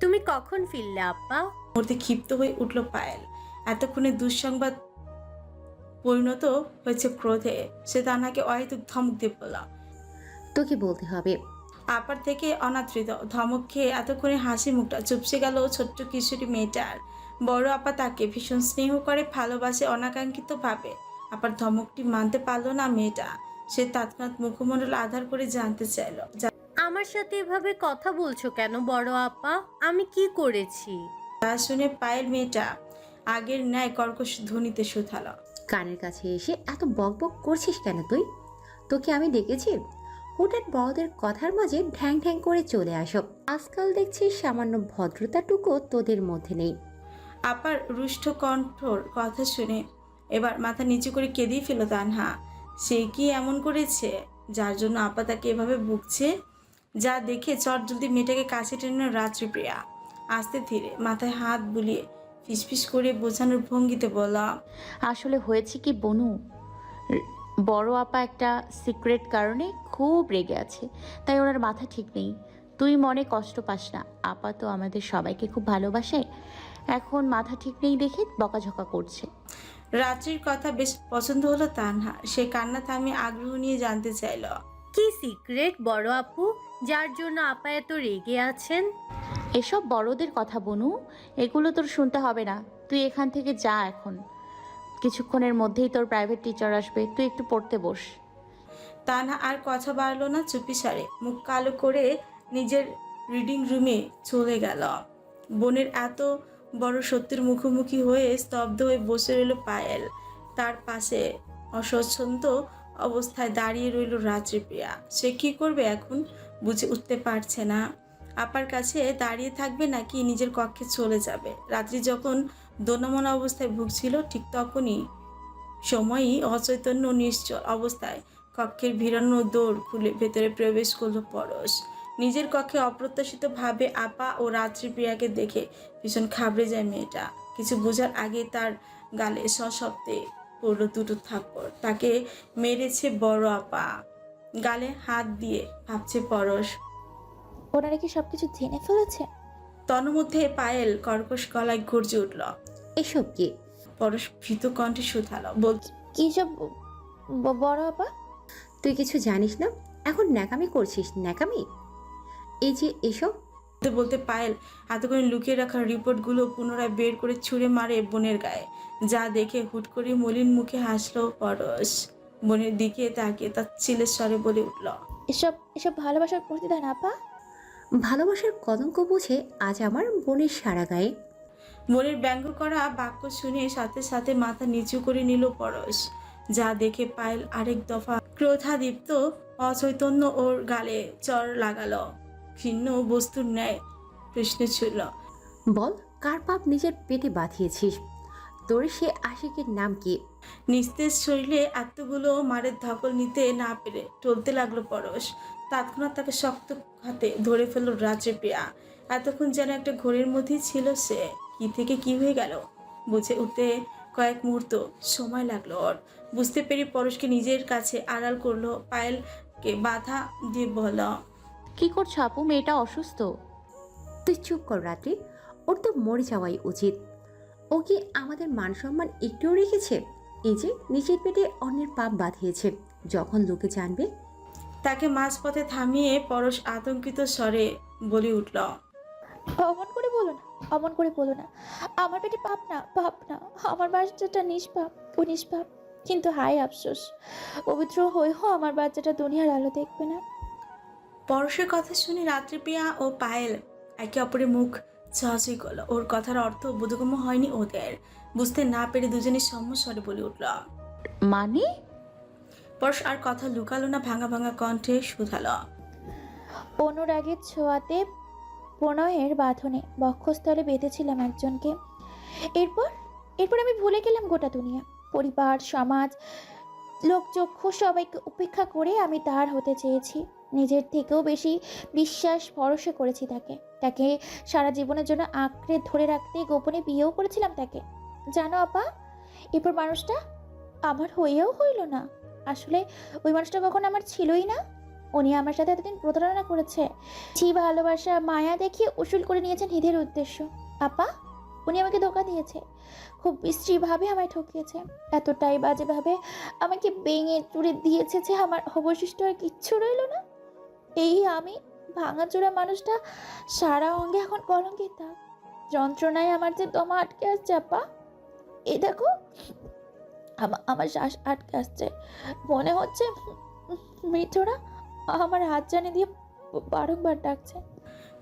তুমি কখন ফিরলে আপ্পা? মুহূর্তে ক্ষিপ্ত হয়ে উঠল পায়েল। এতক্ষণে দুঃসংবাদ পরিণত হয়েছে ক্রোধে। সে তানহাকে অহেতুক ধমক দিয়ে বলল। তোকে বলতে হবে। আপার থেকে অনাদৃত ধমক খেয়ে এতক্ষণে হাসি মুখটা চুপসে গেল ছোট্ট কিশোরী মেয়েটার। বড় আপা তাকে ভীষণ স্নেহ করে, ভালোবাসে অনাকাঙ্ক্ষিত ভাবে। আপার ধমকটি মানতে পারল না মেয়েটা। সে তৎক্ষণাৎ মুখমণ্ডল আধার করে জানতে চাইল। আমার সাথে এভাবে কথা বলছো কেন বড় আপা? আমি কি করেছি? তা শুনে পায়েল মেয়েটা আগের ন্যায় কর্কশ ধ্বনিতে শুধালো। কানের কাছে এসে এত বক বক করছিস কেন তুই? তোকে আমি ডেকেছি? হুঠাৎ বড়দের কথার মাঝে ঢ্যাং ঢ্যাং করে চলে আসো। আজকাল দেখছি সামান্য ভদ্রতাটুকু তোদের মধ্যে নেই। আপার রুষ্ট কণ্ঠর কথা শুনে এবার মাথা নিচু করে কেঁদেই ফেল তানহা। সে কি এমন করেছে যার জন্য আপা তাকে এভাবে বুকছে? যা দেখে চট জলদি মেয়েটাকে কাছে টেনে রাত্রিপ্রিয়া। আস্তে ধীরে মাথায় হাত বুলিয়ে ফিসফিস করে বোঝানোর ভঙ্গিতে বলা। আসলে হয়েছে কি বনু, বড় আপা একটা সিক্রেট কারণে খুব রেগে আছে, তাই ওনার মাথা ঠিক নেই। তুই মনে কষ্ট পাস না, আপা তো আমাদের সবাইকে খুব ভালোবাসে, এখন মাথা ঠিক নেই দেখে বকাঝকা করছে। রাত্রির কথা বেশ পছন্দ হলো তানহা। সে কান্না থামিয়ে আগ্রহ নিয়ে জানতে চাইল। কি সিক্রেট বড় আপু, যার জন্য আপা এত রেগে আছেন? এসব বড়দের কথা বনু, এগুলো তোর শুনতে হবে না। তুই এখান থেকে যা এখন, কিছুক্ষণের মধ্যেই তোর প্রাইভেট টিচার আসবে, তুই একটু পড়তে বস। তানহা আর কথা বাড়ল না, চুপিসারে মুখ কালো করে নিজের রিডিং রুমে চলে গেল। বোনের এত বড় সত্যের মুখোমুখি হয়ে স্তব্ধ হয়ে বসে রইল পায়েল। তার পাশে অস্বচ্ছন্দ অবস্থায় দাঁড়িয়ে রইল রাত্রিপ্রিয়া। সে কি করবে এখন বুঝে উঠতে পারছে না। আপার কাছে দাঁড়িয়ে থাকবে নাকি নিজের কক্ষে চলে যাবে। রাত্রি যখন দোনমনা অবস্থায় ভুগছিল ঠিক তখনই সময়ই অচৈতন্য নিশ্চল অবস্থায় কক্ষের ভিড়ানো দৌড় খুলে ভেতরে প্রবেশ করলো পরশ। নিজের কক্ষে অপ্রত্যাশিতভাবে আপা ও রাত্রিপ্রিয়াকে দেখে ভীষণ ঘাবড়ে যায় মেয়েটা। কিছু বোঝার আগে তার গালে সশব্দে পড়লো দুটো থাপ্পড়। তাকে মেরেছে বড় আপা। গালে হাত দিয়ে ভাবছে পরশ। ওনারা কি সবকিছু জেনে ফেলেছে? তন্মধ্যে পায়েল কর্কশ গলায় গর্জে উঠল। এসব কি? পরশ ভীত কণ্ঠে শুধালো, বলছে কি সব বড় আপা? তুই কিছু জানিস না, এখন ন্যাকামি করছিস? ন্যাকামি? এই যে এসব। বলতে বলতে পায়েল এতক্ষণ লুকিয়ে রাখা রিপোর্টগুলো পুনরায় বের করে ছুঁড়ে মারে বোনের গায়ে। যা দেখে হুট করে মলিন মুখে হাসলো পরশ। বোনের দিকে তাকিয়ে তার ছেলের স্বরে বলে উঠল, এসব এসব ভালোবাসার প্রতিদান আপা? ভালোবাসার কলঙ্ক বুঝে আজ আমার বোনের সারা গায়ে। বোনের ব্যঙ্গ করা বাক্য শুনে সাথে সাথে মাথা নিচু করে নিল পরশ। যা দেখে পায়েল আরেক দফা ক্রোধাদীপ্ত অচৈতন্য ওর গালে চর লাগালো। ভিন্ন বস্তুর ন্যায় প্রশ্ন ছিল, বল, কার পাপ নিজের পেটে বাঁধিয়েছিস? তোর সে আশিকের নাম কি? নিস্তেজ শরীরে এতগুলো মারের ধকল নিতে না পেরে টলতে লাগলো পরশ। তৎক্ষণাৎ তাকে শক্ত হাতে ধরে ফেলল রাত্রিপ্রিয়া। এতক্ষণ যেন একটা ঘোরের মধ্যেই ছিল সে। কি থেকে কি হয়ে গেল বুঝে উঠতে কয়েক মুহূর্ত সময় লাগলো ওর। বুঝতে পেরে পরশকে নিজের কাছে আড়াল করলো, পায়েলকে বাধা দিয়ে বলল, কি করছো আপু, মেয়েটা অসুস্থ। তুই চুপ কর রাত্রি, ওর তো মরে যাওয়াই উচিত। ও কি আমাদের মান সম্মান একটুও রেখেছে? এই যে নিজের পেটে অন্যের পাপ বাঁধিয়েছে, যখন লোকে জানবে। তাকে মাঝপথে থামিয়ে পরশ আতঙ্কিত স্বরে বলে উঠল, অমন করে বলো না, অমন করে বলো না। আমার পেটে পাপ না, পাপ না। আমার বাচ্চাটা নিষ্পাপ, ও নিষ্পাপ। কিন্তু হায় আফসোস, পবিত্র হয়েও আমার বাচ্চাটা দুনিয়ার আলো দেখবে না। পরশের কথা শুনে রাত্রিপ্রিয়া ও পায়েল একে অপরের মুখ চাওয়াচাই করলো। ওর কথার অর্থ বোধগম্য হয়নি ওদের। বুঝতে না পেরে দুজনের সম্মস্বরে বলে উঠল। মানে? পরশ আর কথা লুকালো না, ভাঙা ভাঙা কণ্ঠে শুধালো, অনুরাগের ছোঁয়াতে প্রণয়ের বাঁধনে বক্ষস্থলে বেঁধেছিলাম একজনকে। এরপর এরপর আমি ভুলে গেলাম গোটা দুনিয়া, পরিবার, সমাজ, লোকচক্ষু সবাইকে উপেক্ষা করে আমি তার হতে চেয়েছি। নিজের থেকেও বেশি বিশ্বাস ভরসা করেছি তাকে। তাকে সারা জীবনের জন্য আঁকড়ে ধরে রাখতে গোপনে বিয়েও করেছিলাম তাকে। জানো আপা, এরপর মানুষটা আমার হয়েও হইল না। আসলে ওই মানুষটা কখনো আমার ছিলই না। উনি আমার সাথে এতদিন প্রতারণা করেছে। ছি, ভালোবাসা মায়া দেখিয়ে উসুল করে নিয়েছেন হিদের উদ্দেশ্য। আপা, উনি আমাকে ধোঁকা দিয়েছে, খুব বিশ্রীভাবে আমায় ঠকিয়েছে, এতটাই বাজেভাবে আমাকে ভেঙে চুরে দিয়েছে যে আমার অবশিষ্ট আর কিচ্ছু রইল না। এই আমি ভাঙাচোরা মানুষটা সারা অঙ্গে এখন কলঙ্কের দাগ। যন্ত্রণায় আমার যে দমা আটকে আসছে আপা। এই দেখো, আমার শ্বাস আটকে আসছে। মনে হচ্ছে মৃতরা আমার হাত জানি দিয়ে বারংবার ডাকছে।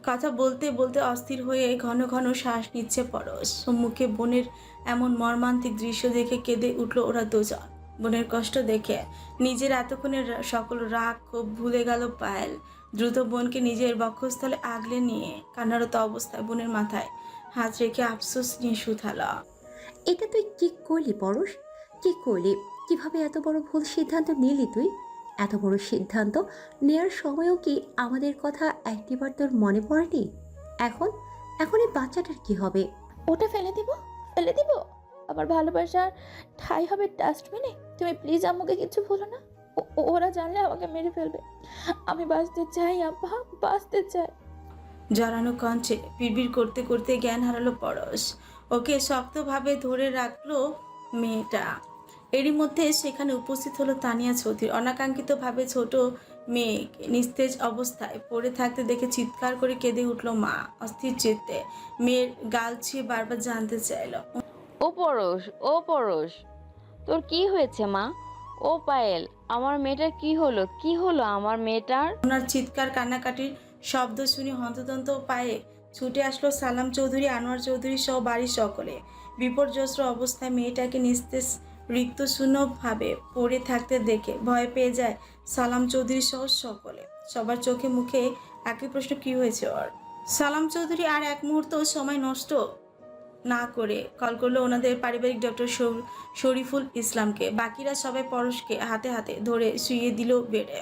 কথা বলতে বলতে অস্থির হয়ে ঘন ঘন শ্বাস নিচ্ছে পরশ। সম্মুখে বোনের এমন মর্মান্তিক দৃশ্য দেখে কেঁদে উঠল ওরা দুজন। বোনের কষ্ট দেখে নিজের এতক্ষণের সকল রাগ ক্ষোভ ভুলে গেল পায়েল। দ্রুত বোনকে নিজের বক্ষস্থলে আগলে নিয়ে কান্নারত অবস্থায় বোনের মাথায় হাত রেখে আফসোস নিয়ে শুধালো, এটা তুই কি করলি পরশ? কি করলি? কিভাবে এত বড় ভুল সিদ্ধান্ত নিলি তুই? এত বড় সিদ্ধান্ত নেওয়ার সময়ও কি আমাদের কথা একটিবার তোর মনে পড়েনি? এখন এখন এই বাচ্চাটার কি হবে? ওটা ফেলে দিব, ফেলে দিব? আমার ভালোবাসার ঠাঁই হবে ডাস্টবিনে। তুমি প্লিজ আম্মুকে কিছু বলো না, ওরা জানলে আমাকে মেরে ফেলবে। আমি বাঁচতে চাই আব্বা, বাঁচতে চাই। জড়ানো কণ্ঠে বিড়বিড় করতে করতে জ্ঞান হারালো পরশ। ওকে শক্তভাবে ধরে রাখলো মেয়েটা। এরই মধ্যে সেখানে উপস্থিত হলো তানিয়া চৌধুরী। অনাকাঙ্ক্ষিতভাবে ছোট মেয়েকে নিস্তেজ অবস্থায় পড়ে থাকতে দেখে চিৎকার করে কেঁদে উঠল মা অস্থির চিত্তে। মেয়ের গাল ছুঁয়ে বারবার জানতে চাইল। ও পরশ, তোর কি হয়েছে মা? ও পায়েল, আমার মেয়েটার কি হলো আমার মেয়েটার? ওনার চিৎকার কান্নাকাটির শব্দ শুনে হন্তদন্ত পায়ে ছুটে আসলো সালাম চৌধুরী, আনোয়ার চৌধুরী সহ বাড়ির সকলে। বিপর্যস্ত অবস্থায় মেয়েটাকে নিস্তেজ রিক্ত শূন্যভাবে পড়ে থাকতে দেখে ভয় পেয়ে যায় সালাম চৌধুরী সহ সকলে। সবার চোখে মুখে একই প্রশ্ন, কি হয়েছে ওর? সালাম চৌধুরী আর এক মুহূর্ত সময় নষ্ট না করে কল করলো ওনাদের পারিবারিক ডক্টর শরীফুল ইসলামকে। বাকিরা সবাই পরশকে হাতে হাতে ধরে শুইয়ে দিল বেডে।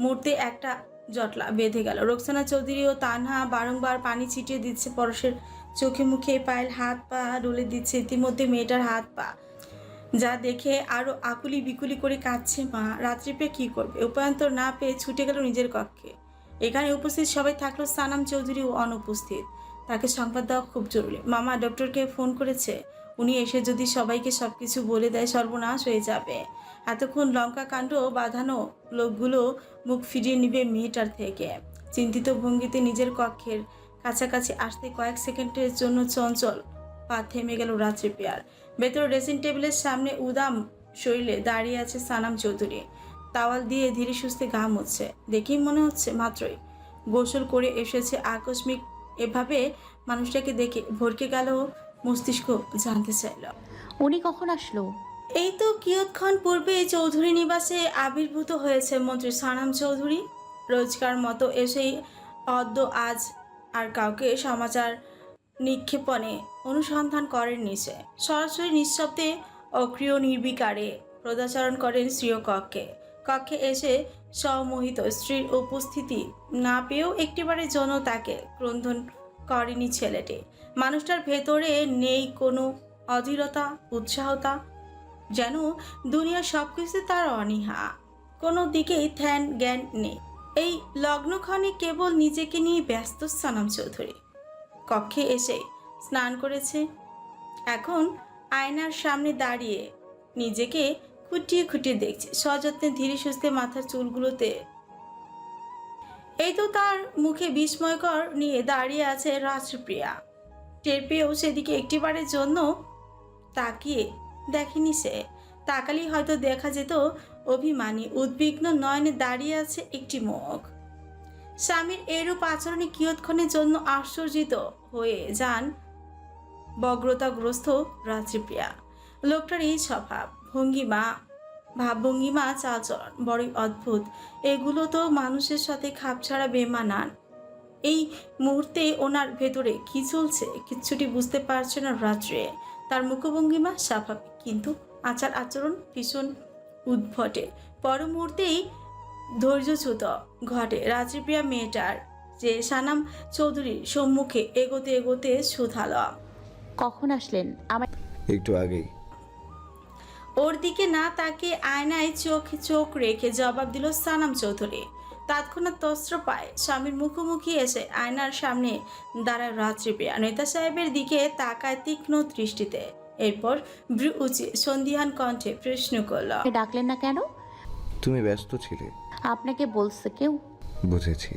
মুহূর্তে একটা জটলা বেঁধে গেল। রোকসানা চৌধুরী ও তানহা বারংবার পানি ছিটিয়ে দিচ্ছে পরশের চোখে মুখে। পায়েল হাত পা ডলে দিচ্ছে। ইতিমধ্যে মেয়েটার হাত পা যা দেখে আরো আকুলি বিকুলি করে কাঁদছে মা। রাত্রি পেয়ে কী করবে উপায়ন্তর না পেয়ে ছুটে গেল নিজের কক্ষে। এখানে উপস্থিত সবাই থাকলো, সানাম চৌধুরীও অনুপস্থিত। তাকে সংবাদ দেওয়া খুব জরুরি। মামা ডক্টরকে ফোন করেছে, উনি এসে যদি সবাইকে সবকিছু বলে দেয় সর্বনাশ হয়ে যাবে। এতক্ষণ লঙ্কা কাণ্ড বাঁধানো লোকগুলো মুখ ফিরিয়ে নিবে মেয়েটার থেকে। চিন্তিত ভঙ্গিতে নিজের কক্ষের কাছাকাছি আসতে কয়েক সেকেন্ডের জন্য চঞ্চল পা থেমে গেল রাত্রি পেয়ার। ভেতর ড্রেসিং টেবিলের সামনে উদাম শরীরে দাঁড়িয়ে আছে সানাম চৌধুরী। তাওয়াল দিয়ে ধীরে সুস্থে গা মুছছে। দেখেই মনে হচ্ছে মাত্রই গোসল করে এসেছে। আকস্মিক এভাবে মানুষটাকে দেখে ভরকে গেল মস্তিষ্ক। জানতে চাইল, উনি কখন আসলো? এই তো কিয়ৎক্ষণ পূর্বে চৌধুরী নিবাসে আবির্ভূত হয়েছে মন্ত্রী সানাম চৌধুরী। রোজকার মতো এসেই অদ্য আজ আর কাউকে সমাচার নিক্ষেপণে অনুসন্ধান করেননি সে। সরাসরি নিঃশব্দে অক্রিয় নির্বিকারে পদাচারণ করেন স্ত্রীয় কক্ষে। কক্ষে এসে সম্মোহিত স্ত্রীর উপস্থিতি না পেয়েও একটিবারের জন্য তাকে ক্রন্দন করেনি ছেলেটি। মানুষটার ভেতরে নেই কোনো অধীরতা, উৎসাহতা, যেন দুনিয়ার সবকিছু তার অনীহা, কোনো দিকেই ধ্যান জ্ঞান নেই। এই লগ্নক্ষণে কেবল নিজেকে নিয়ে ব্যস্ত সানাম চৌধুরী। কক্ষে এসে স্নান করেছে, এখন আয়নার সামনে দাঁড়িয়ে নিজেকে খুঁটিয়ে খুঁটিয়ে দেখছে। সযত্নে ধীরে সুস্থে মাথার চুলগুলোতে এই তো তার মুখে বিস্ময়কর নিয়ে দাঁড়িয়ে আছে রাজপ্রিয়া। টের পেয়েও সেদিকে একটিবারের জন্য তাকিয়ে দেখেনি সে। তাকালেই হয়তো দেখা যেত অভিমানী উদ্বিগ্ন নয়নে দাঁড়িয়ে আছে একটি মুখ। স্বামীর এরূপ আচরণে কিয়ৎক্ষণের জন্য আশ্চর্যিত হয়ে যান বগ্রতাগ্রস্ত রাত্রিপ্রিয়া। লোকটার এই স্বভাব, ভঙ্গিমা, ভাবভঙ্গিমা, চালচলন বড়ই অদ্ভুত। এগুলো তো মানুষের সাথে খাপ ছাড়া বেমানান। এই মুহূর্তে ওনার ভেতরে কি চলছে কিচ্ছুটি বুঝতে পারছে না রাত্রে। তার মুখভঙ্গিমা স্বাভাবিক, কিন্তু আচার আচরণ ভীষণ উদ্ভটে। পর মুহূর্তেই ধৈর্যচ্যুত ঘটে রাত্রিপ্রিয়া মেয়েটার, যে সানাম চৌধুরীর সম্মুখে এগোতে এগোতে শুধাল। কখন আসলেন? আমার একটু আগেই। ওর দিকে না তাকে আয়নায় চোখ রেখে জবাব দিল সানাম চৌধুরী। তৎক্ষণাৎ তস্ত্র পায় স্বামীর মুখোমুখি এসে আয়নার সামনে দাঁড়ায় রাত্রিপ্রিয়া। নেতা সাহেবের দিকে তাকায় তীক্ষ্ণ দৃষ্টিতে। এরপর ভ্রু উঁচিয়ে সন্দিহান কণ্ঠে প্রশ্ন করল, ডাকলেন না কেন? তুমি ব্যস্ত ছিলে। আপনাকে বলছে কেউ? বুঝেছি।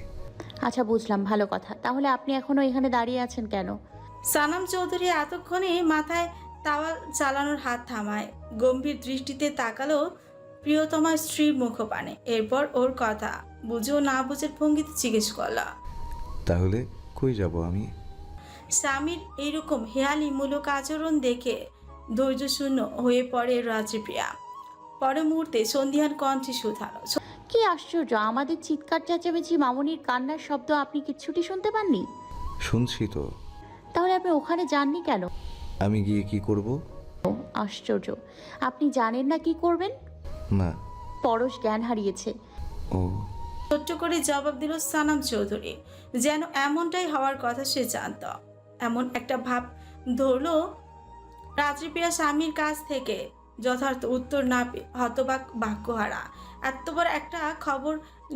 আচ্ছা বুঝলাম, ভালো কথা। তাহলে আপনি এখনো এখানে দাঁড়িয়ে আছেন কেন? সানাম চৌধুরী এতক্ষণে মাথায় তাওয়াল চালানোর হাত থামায়, গম্ভীর দৃষ্টিতে তাকালো প্রিয়তমা স্ত্রীর মুখপানে। এরপর ওর কথা বুঝেও না বুঝের ভঙ্গিতে জিজ্ঞেস করলা, তাহলে কই যাব আমি? স্বামীর এইরকম হেয়ালিমূলক আচরণ দেখে ধৈর্যশূন্য হয়ে পড়ে রাত্রিপ্রিয়া। পরে মুহূর্তে সন্ধিহান কণ্ঠে শুধালো, কি আশ্চর্য, আমাদের চিৎকার চেঁচামেচি, মামনির কান্নার শব্দ আপনি কিচ্ছুটি শুনতে পাননি? শুনছি তো। তাহলে আপনি ওখানে যাননি কেন? আমি গিয়ে কি করব? আশ্চর্য, আপনি জানেন না কি করবেন? না। পরশ জ্ঞান হারিয়েছে। ও। ছোট্ট করে জবাব দিল সানাম চৌধুরী, যেন এমনটাই হওয়ার কথা সে জানত। এমন একটা ভাব ধরলো রাত্রিপ্রিয়া স্বামীর কাছ থেকে যথার্থ উত্তর না পেয়ে হতবাক বাক্যহারা। এত বড় একটা খবর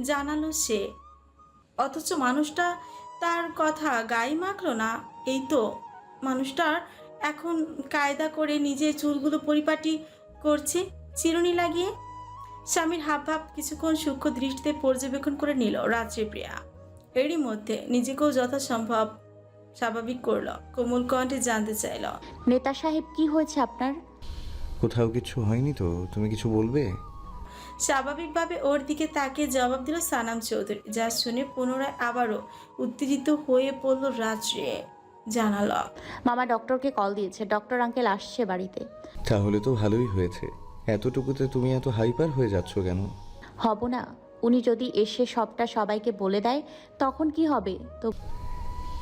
জানালো সে, অথচ মানুষটা তার কথা গায়ে মাখলো না। এই তো মানুষটার এখন কায়দা করে নিজের চুলগুলো পরিপাটি করছে চিরুনি লাগিয়ে। স্বামীর হাবভাব কিছুক্ষণ সূক্ষ্ম দৃষ্টিতে পর্যবেক্ষণ করে নিল রাত্রিপ্রিয়া। এরই মধ্যে নিজেকেও যথাসম্ভব স্বাভাবিক করল, কোমল কণ্ঠে জানতে চাইল। নেতা সাহেব কি হয়েছে আপনার? কোথাও কিছু হয়নি তো, তুমি কিছু বলবে? স্বাভাবিকভাবে ওর দিকে তাকিয়ে জবাব দিল সানাম চৌধুরী। যা শুনে পুনরায় আবারও উত্তেজিত হয়ে পড়ল রাত্রি। জানাল, মামা ডক্টরকে কল দিয়েছে, ডক্টর আঙ্কেল আসছে বাড়িতে। তাহলে তো ভালোই হয়েছে। এতটুকুতে তুমি এত হাইপার হয়ে যাচ্ছ কেন? হব না, উনি যদি এসে সবটা সবাইকে বলে দেয় তখন কি হবে? তো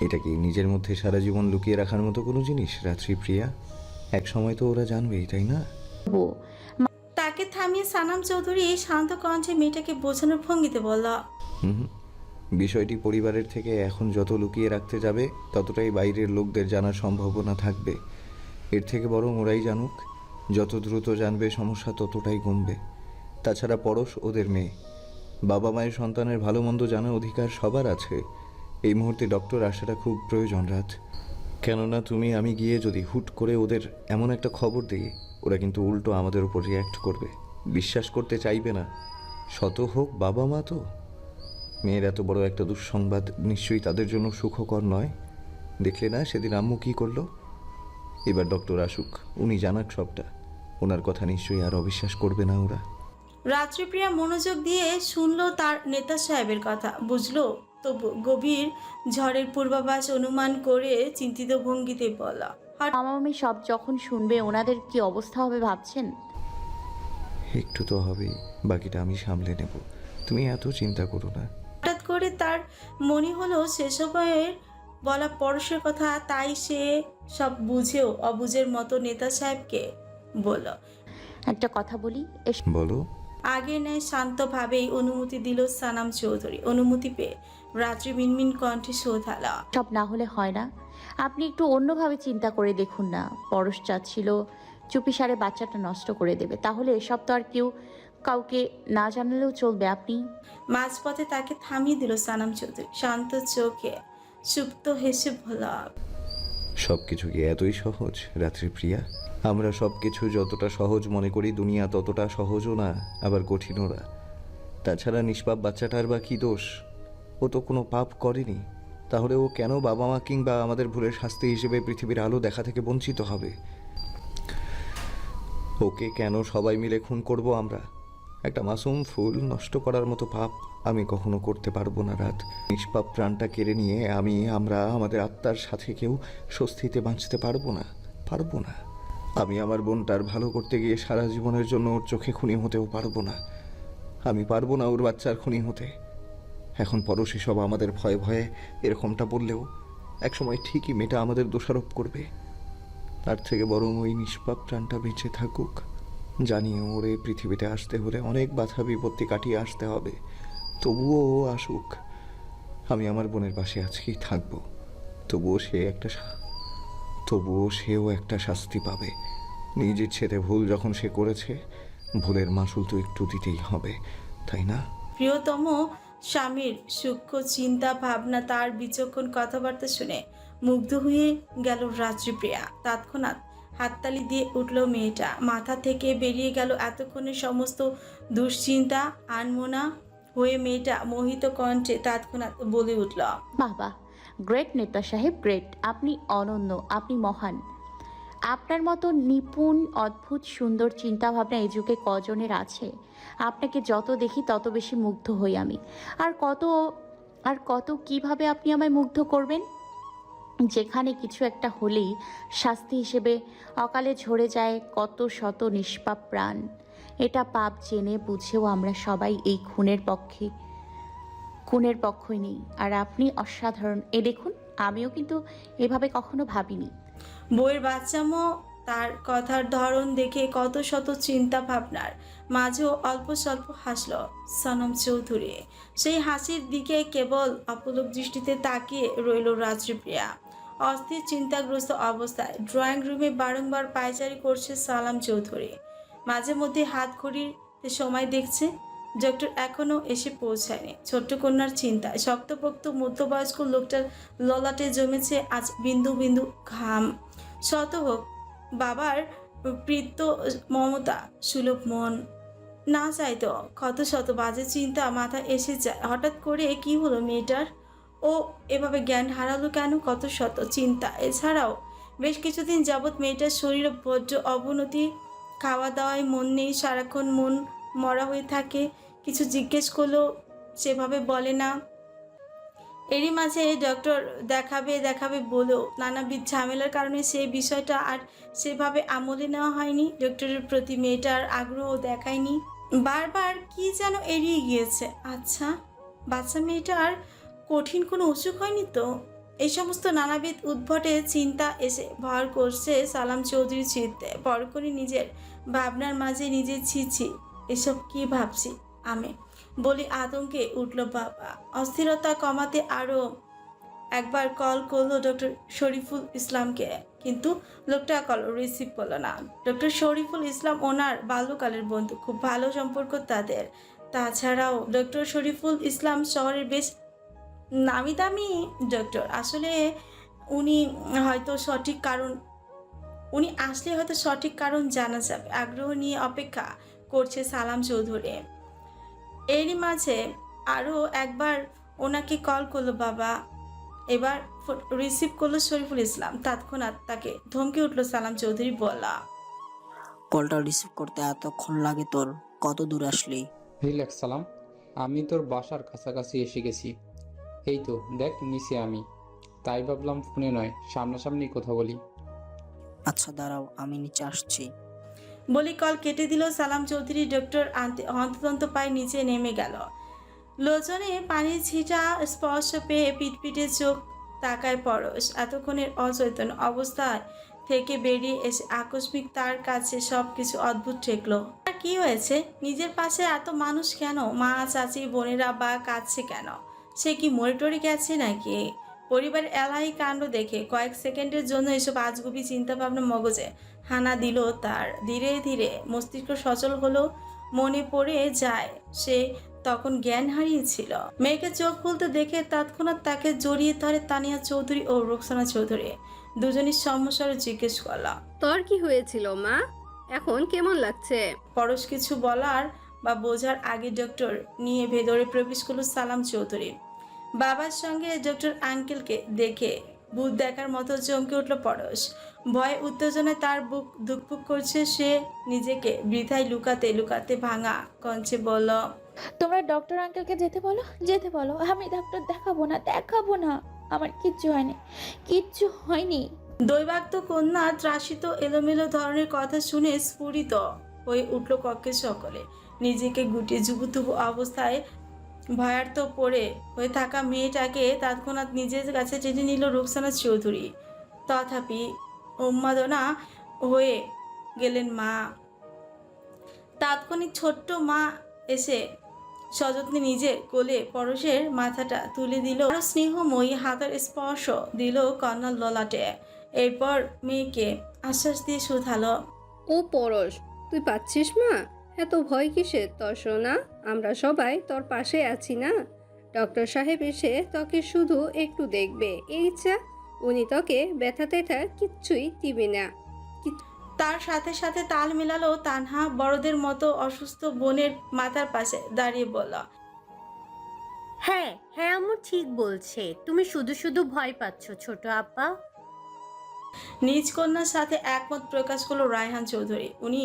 এটা কি নিজের মধ্যে সারা জীবন লুকিয়ে রাখার মতো কোনো জিনিস রাত্রিপ্রিয়া? এক সময় তো ওরা জানবেই, তাই না? বউ, তাকে থামিয়ে সানাম চৌধুরী শান্ত কণ্ঠে মেয়েটাকে বোঝানোর ভঙ্গিতে বলল, হুম, বিষয়টি পরিবারের থেকে এখন যত লুকিয়ে রাখতে যাবে ততটাই বাইরের লোকদের জানার সম্ভাবনা থাকবে। এর থেকে বরং ওরাই জানুক। যত দ্রুত জানবে সমস্যা ততটাই কমবে। তাছাড়া পরশ ওদের মেয়ে, বাবা মায়ের সন্তানের ভালো মন্দ জানার অধিকার সবার আছে। এই মুহূর্তে ডক্টর আসাটা খুব প্রয়োজন রাত। কেননা তুমি আমি গিয়ে যদি হুট করে ওদের এমন একটা খবর দিই, ওরা কিন্তু উল্টো আমাদের উপর রিয়্যাক্ট করবে, বিশ্বাস করতে চাইবে না। শত হোক বাবা মা তো। মেয়ের এত বড় একটা দুঃসংবাদ নিশ্চয়ই তাদের জন্য সুখকর নয়। দেখলে না সেদিন আম্মু কী করলো? এবার ডক্টর আসুক, উনি জানাক সবটা। ওনার কথা নিশ্চয়ই আর অবিশ্বাস করবে না ওরা। রাত্রিপ্রিয়া মনোযোগ দিয়ে শুনল তার নেতা সাহেবের কথা, বুঝলো তবু গভীর ঝড়ের পূর্বাভাস অনুমান করে চিন্তিত ভঙ্গিতে বলল, মামা মামি সব যখন শুনবে ওনাদের কি অবস্থা হবে ভাবছেন? একটু তো হবেই, বাকিটা আমি সামলে নেব, তুমি এত চিন্তা করো না। হঠাৎ করে তার মনে হলো সে সময়ের বলা পরশের কথা, তাই সে সব বুঝেও অবুঝের মতো নেতা সাহেবকে বলল, একটা কথা বলি। বলো। আগে নেয় শান্তভাবেই অনুমতি দিল সানাম চৌধুরী। অনুমতি পেয়ে রাত্রি মিনমিন কণ্ঠে শোধালা, সব না হলে হয় না, আপনি একটু অন্যভাবে চিন্তা করে দেখুন না। পরশ চাচ্ছিল চুপিসারে বাচ্চাটা নষ্ট করে দেবে, তাহলে এসব তো আর কাউকে না জানালেও চলবে। আপনি মাঝপথে তাকে থামিয়ে দিল সানাম চৌধুরী। শান্ত চোখে সুপ্ত হেসে বলল, সব কিছু কি এতই সহজ রাত্রিপ্রিয়া? আমরা সব কিছু যতটা সহজ মনে করি, দুনিয়া ততটা সহজও না, আবার কঠিনও না। তাছাড়া নিষ্পাপ বাচ্চাটার বা কী দোষ? ও তো কোনো পাপ করেনি। তাহলে ও কেন বাবা মা কিংবা আমাদের ভুলের শাস্তি হিসেবে পৃথিবীর আলো দেখা থেকে বঞ্চিত হবে? ওকে কেন সবাই মিলে খুন করব আমরা? একটা মাসুম ফুল নষ্ট করার মতো পাপ আমি কখনো করতে পারবো না রাত। নিষ্পাপ প্রাণটা কেড়ে নিয়ে আমরা আমাদের আত্মার সাথে কেউ স্বস্তিতে বাঁচতে পারবো না, পারবো না। আমি আমার বোনটার ভালো করতে গিয়ে সারা জীবনের জন্য ওর চোখে খুনি হতেও পারবো না। আমি পারবো না ওর বাচ্চার খুনি হতে। এখন পরশি সব আমাদের ভয়ে ভয়ে এরকমটা বললেও একসময় ঠিকই মেয়েটা আমাদের দোষারোপ করবে। তার থেকে বরং ওই নিষ্পাপ প্রাণটা বেঁচে থাকুক, জানিয়ে ওরে পৃথিবীতে আসতে হলে অনেক বাধা বিপত্তি কাটিয়ে আসতে হবে। তবুও ও আসুক, আমি আমার বোনের পাশে আজকেই থাকবো। তবুও সেও একটা শাস্তি পাবে। নিজ ইচ্ছেতে ভুল যখন সে করেছে, ভুলের মাসুল তো একটু দিতেই হবে, তাই না? প্রিয়তম স্বামীর সূক্ষ্ম চিন্তা ভাবনা, তার বিচক্ষণ কথাবার্তা শুনে মুগ্ধ হয়ে গেল রাত্রিপ্রিয়া। তৎক্ষণাৎ হাততালি দিয়ে উঠল মেয়েটা। মাথা থেকে বেরিয়ে গেল এতক্ষণের সমস্ত দুশ্চিন্তা। আনমনা হয়ে মেয়েটা মোহিত কণ্ঠে তৎক্ষণাৎ বলে উঠল, বাবা, গ্রেট নেতা সাহেব, গ্রেট। আপনি অনন্য, আপনি মহান। আপনার মতো নিপুণ, অদ্ভুত, সুন্দর চিন্তাভাবনা এই যুগে কজনের আছে? আপনাকে যত দেখি তত বেশি মুগ্ধ হই আমি। আর কত কিভাবে আপনি আমায় মুগ্ধ করবেন? যেখানে কিছু একটা হলেই শাস্তি হিসেবে অকালে ঝরে যায় কত শত নিষ্পাপ প্রাণ। এটা পাপ জেনে বুঝেও আমরা সবাই এই খুনের পক্ষই নেই। আর আপনি অসাধারণ। এ দেখুন, আমিও কিন্তু এভাবে কখনো ভাবিনি। বইয়ের বাচ্চামো তার কথার ধরন দেখে কত শত চিন্তা ভাবনার মাঝেও অল্প স্বল্প হাসল সনম চৌধুরী। সেই হাসির দিকে কেবল অপলক দৃষ্টিতে তাকিয়ে রইল রাত্রিপ্রিয়া। অস্থির চিন্তাগ্রস্ত অবস্থায় ড্রয়িং রুমে বারংবার পায়চারি করছে সালাম চৌধুরী। মাঝে মধ্যে হাত ঘড়িতে সময় দেখছে। ডক্টর এখনো এসে পৌঁছায়নি। ছোট্ট কন্যার চিন্তায় শক্তপোক্ত মধ্যবয়স্ক লোকটার ললাটে জমেছে আজ বিন্দু বিন্দু ঘাম। শত হোক বাবার প্রীত মমতা সুলভ মন, না চাইতো কত শত বাজে চিন্তা মাথায় এসে যায়। হঠাৎ করে কি হলো মেয়েটার? ও এভাবে জ্ঞান হারালো কেন? কত শত চিন্তা। এছাড়াও বেশ কিছুদিন যাবৎ মেয়েটার শরীরে বড্ড অবনতি, খাওয়া দাওয়ায় মন নেই, সারাক্ষণ মন মরা হয়ে থাকে। কিছু জিজ্ঞেস করলেও সেভাবে বলে না। এরই মাঝে ডক্টর দেখাবে দেখাবে বলেও নানাবিধ ঝামেলার কারণে সেই বিষয়টা আর সেভাবে আমলে নেওয়া হয়নি। ডক্টরের প্রতি মেয়েটার আগ্রহ দেখায়নি, বারবার কি যেন এড়িয়ে গিয়েছে। আচ্ছা, বাচ্চা মেয়েটার কঠিন কোনো অসুখ হয়নি তো? এই সমস্ত নানাবিধ উদ্ভটে চিন্তা এসে ভর করছে সালাম চৌধুরীর চিত্তে। পরক্ষণে নিজের ভাবনার মাঝে নিজে ছিছি, এসব কি ভাবছি আমি বলি আতঙ্কে উঠল বাবা। অস্থিরতা কমাতে আরও একবার কল করলো ডক্টর শরীফুল ইসলামকে, কিন্তু লোকটা কল রিসিভ করলো না। ডক্টর শরীফুল ইসলাম ওনার বাল্যকালের বন্ধু, খুব ভালো সম্পর্ক তাদের। তাছাড়াও ডক্টর শরীফুল ইসলাম শহরের বেশ নামি দামি ডক্টর। আসলে উনি আসলে হয়তো সঠিক কারণ জানা যাবে। আগ্রহ নিয়ে অপেক্ষা করছে সালাম চৌধুরী। এরই মাঝে আরও একবার ওনাকে কল করলো বাবা। এবার রিসিভ করলো শরীফুল ইসলাম। তৎক্ষণাৎ তাকে ধমকে উঠলো সালাম চৌধুরী, বলা, কলটা রিসিভ করতে এতক্ষণ লাগে তোর? কত দূর আসলি? রিল্যাক্স সালাম, আমি তোর বাসার কাছাকাছি এসে গেছি। এই তো দেখ নিচে আমি, তাই ভাবলাম ফোনে নয় সামনাসামনি কথা বলি। আচ্ছা দাঁড়াও, আমি নিচে আসছি। বলি কল কেটে দিল সালাম চৌধুরী। ডক্টর হন্তদন্ত পায়ে নিচে নেমে গেল। লোচনে পানির ছিটা স্পর্শ পেয়ে পিটপিটে চোখ তাকায় পরশ। এতক্ষণের অচৈতন্য অবস্থায় থেকে বেরিয়ে এসে আকস্মিক তার কাছে সবকিছু অদ্ভুত ঠেকলো। আর কি হয়েছে? নিজের পাশে এত মানুষ কেন? মা, চাচি, বোনেরা বা কাঁদছে কেন? সে কি মরে টরে গেছে নাকি? পরিবারের এলাহি কাণ্ড দেখে কয়েক সেকেন্ডের জন্য এসব আজগুবি চিন্তা ভাবনা মগজে হানা দিল তার। ধীরে ধীরে মস্তিষ্ক সচল হলো। মনে পড়ে যায় সে তখন জ্ঞান হারিয়েছিল। মেয়েকে চোখ খুলতে দেখে তৎক্ষণাৎ তাকে জড়িয়ে ধরে তানিয়া চৌধুরী ও রোকসানা চৌধুরী। দুজনই সমস্যারে জিজ্ঞেস করলাম, তোর কি হয়েছিল মা? এখন কেমন লাগছে? পরশ কিছু বলার বা বোঝার আগে ডক্টর নিয়ে ভেতরে প্রবেশ করলো সালাম চৌধুরী। বাবার সঙ্গে ডক্টর আঙ্কেলকে দেখে ভূত দেখার মতো চমকে উঠল পরশ। ভয় উত্তেজনায় তার বুক ধুকপুক করছে। সে নিজেকে বৃথায় লুকাতে লুকাতে ভাঙা কঞ্চে বলল, তোমরা ডক্টর আঙ্কেলকে যেতে বলো, যেতে বলো। আমি ডাক্তার দেখাবো না। আমার কিচ্ছু হয়নি, কিচ্ছু হয়নি। দৈবাক্ত কন্যা ত্রাসিত এলোমেলো ধরনের কথা শুনে স্ফুরিত হয়ে উঠল কক্ষের সকলে। নিজেকে গুটিয়ে জুবুথুবু অবস্থায় ভয়ার্ত পড়ে হয়ে থাকা মেয়েটাকে তৎক্ষণাৎ নিজের কাছে টেনে নিল রোকসানা চৌধুরী। তথাপি উন্মাদনা হয়ে গেলেন মা। তাৎক্ষণিক ছোট্ট মা এসে সযত্নে নিজের কোলে পরশের মাথাটা তুলে দিল। আরো স্নেহময়ী হাতের স্পর্শ দিল কন্যার ললাটে। এরপর মেয়েকে আশ্বাস দিয়ে শুধালো, ও পরশ, তুই পাচ্ছিস মা? এত ভয় কিসের তোর সোনা? আমরা সবাই তোর পাশে আছি না? ডক্টর সাহেব এসে তোকে শুধু একটু দেখবে, এই ইচ্ছা। উনি তোকে ব্যথা ট্যাথা কিচ্ছুই দিবে না। তার সাথে সাথে তাল মেলালো তানহা। বড়দের মতো অসুস্থ বোনের মাথার পাশে দাঁড়িয়ে বলল, হ্যাঁ হ্যাঁ আম্মু ঠিক বলছে, তুমি শুধু শুধু ভয় পাচ্ছ ছোট আপা। নিজ কন্যার সাথে একমত প্রকাশ করলো রায়হান চৌধুরী। উনি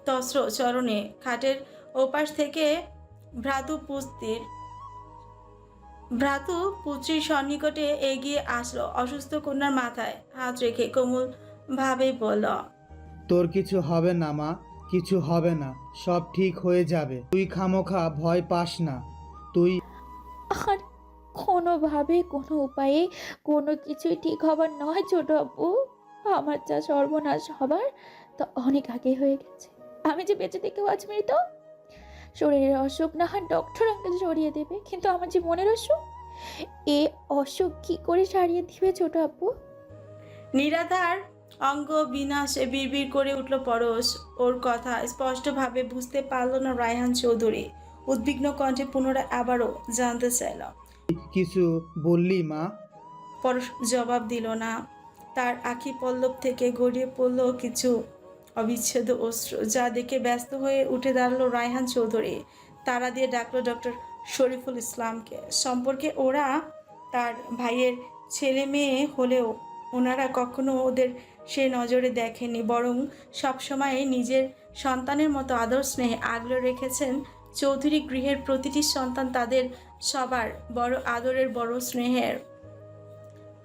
তস্র চরণে খাটের ওপাশ থেকে ভ্রাতু পুত্রীর সন্নিকটে এগিয়ে আসলো। অসুস্থ কন্যার মাথায় হাত রেখে কোমল ভাবে বলল, তোর কিছু হবে না মা, কিছু হবে না, সব ঠিক হয়ে যাবে। তুই খামোখা ভয় পাস না। তুই আর কোনোভাবে কোনো উপায়ে কোনো কিছুই ঠিক হবার নয় ছোট আপু। আমার যা সর্বনাশ হবার তা অনেক আগে হয়ে গেছে। আমি যে বেঁচে থেকেও আজ মৃত। শরীরের অসুখ না হয় ডক্টর আঙ্কেল সরিয়ে দেবে, কিন্তু আমার যে মনের অসুখ, এ অসুখ কি করে সারিয়ে দিবে ছোট আপু? নিরাধার অঙ্গ বিনাশে বিড়বিড় করে উঠল পরশ। ওর কথা স্পষ্টভাবে বুঝতে পারল না রায়হান চৌধুরী। উদ্বিগ্ন কণ্ঠে পুনরায় আবারও জানতে চাইল। কিছু বললি মা? পরশ জবাব দিল না। তার আখি পল্লব থেকে গড়িয়ে পড়ল কিছু অবিচ্ছেদ অশ্রু, যা দেখে ব্যস্ত হয়ে উঠে দাঁড়ালো রায়হান চৌধুরী। তারা দিয়ে ডাকলো ডক্টর শরীফুল ইসলামকে। সম্পর্কে ওরা তার ভাইয়ের ছেলে মেয়ে হলেও ওনারা কখনো ওদের সে নজরে দেখেনি, বরং সবসময় নিজের সন্তানের মতো আদর স্নেহে আগলে রেখেছেন। চৌধুরী গৃহের প্রতিটি সন্তান তাদের সবার বড় আদরের, বড় স্নেহের।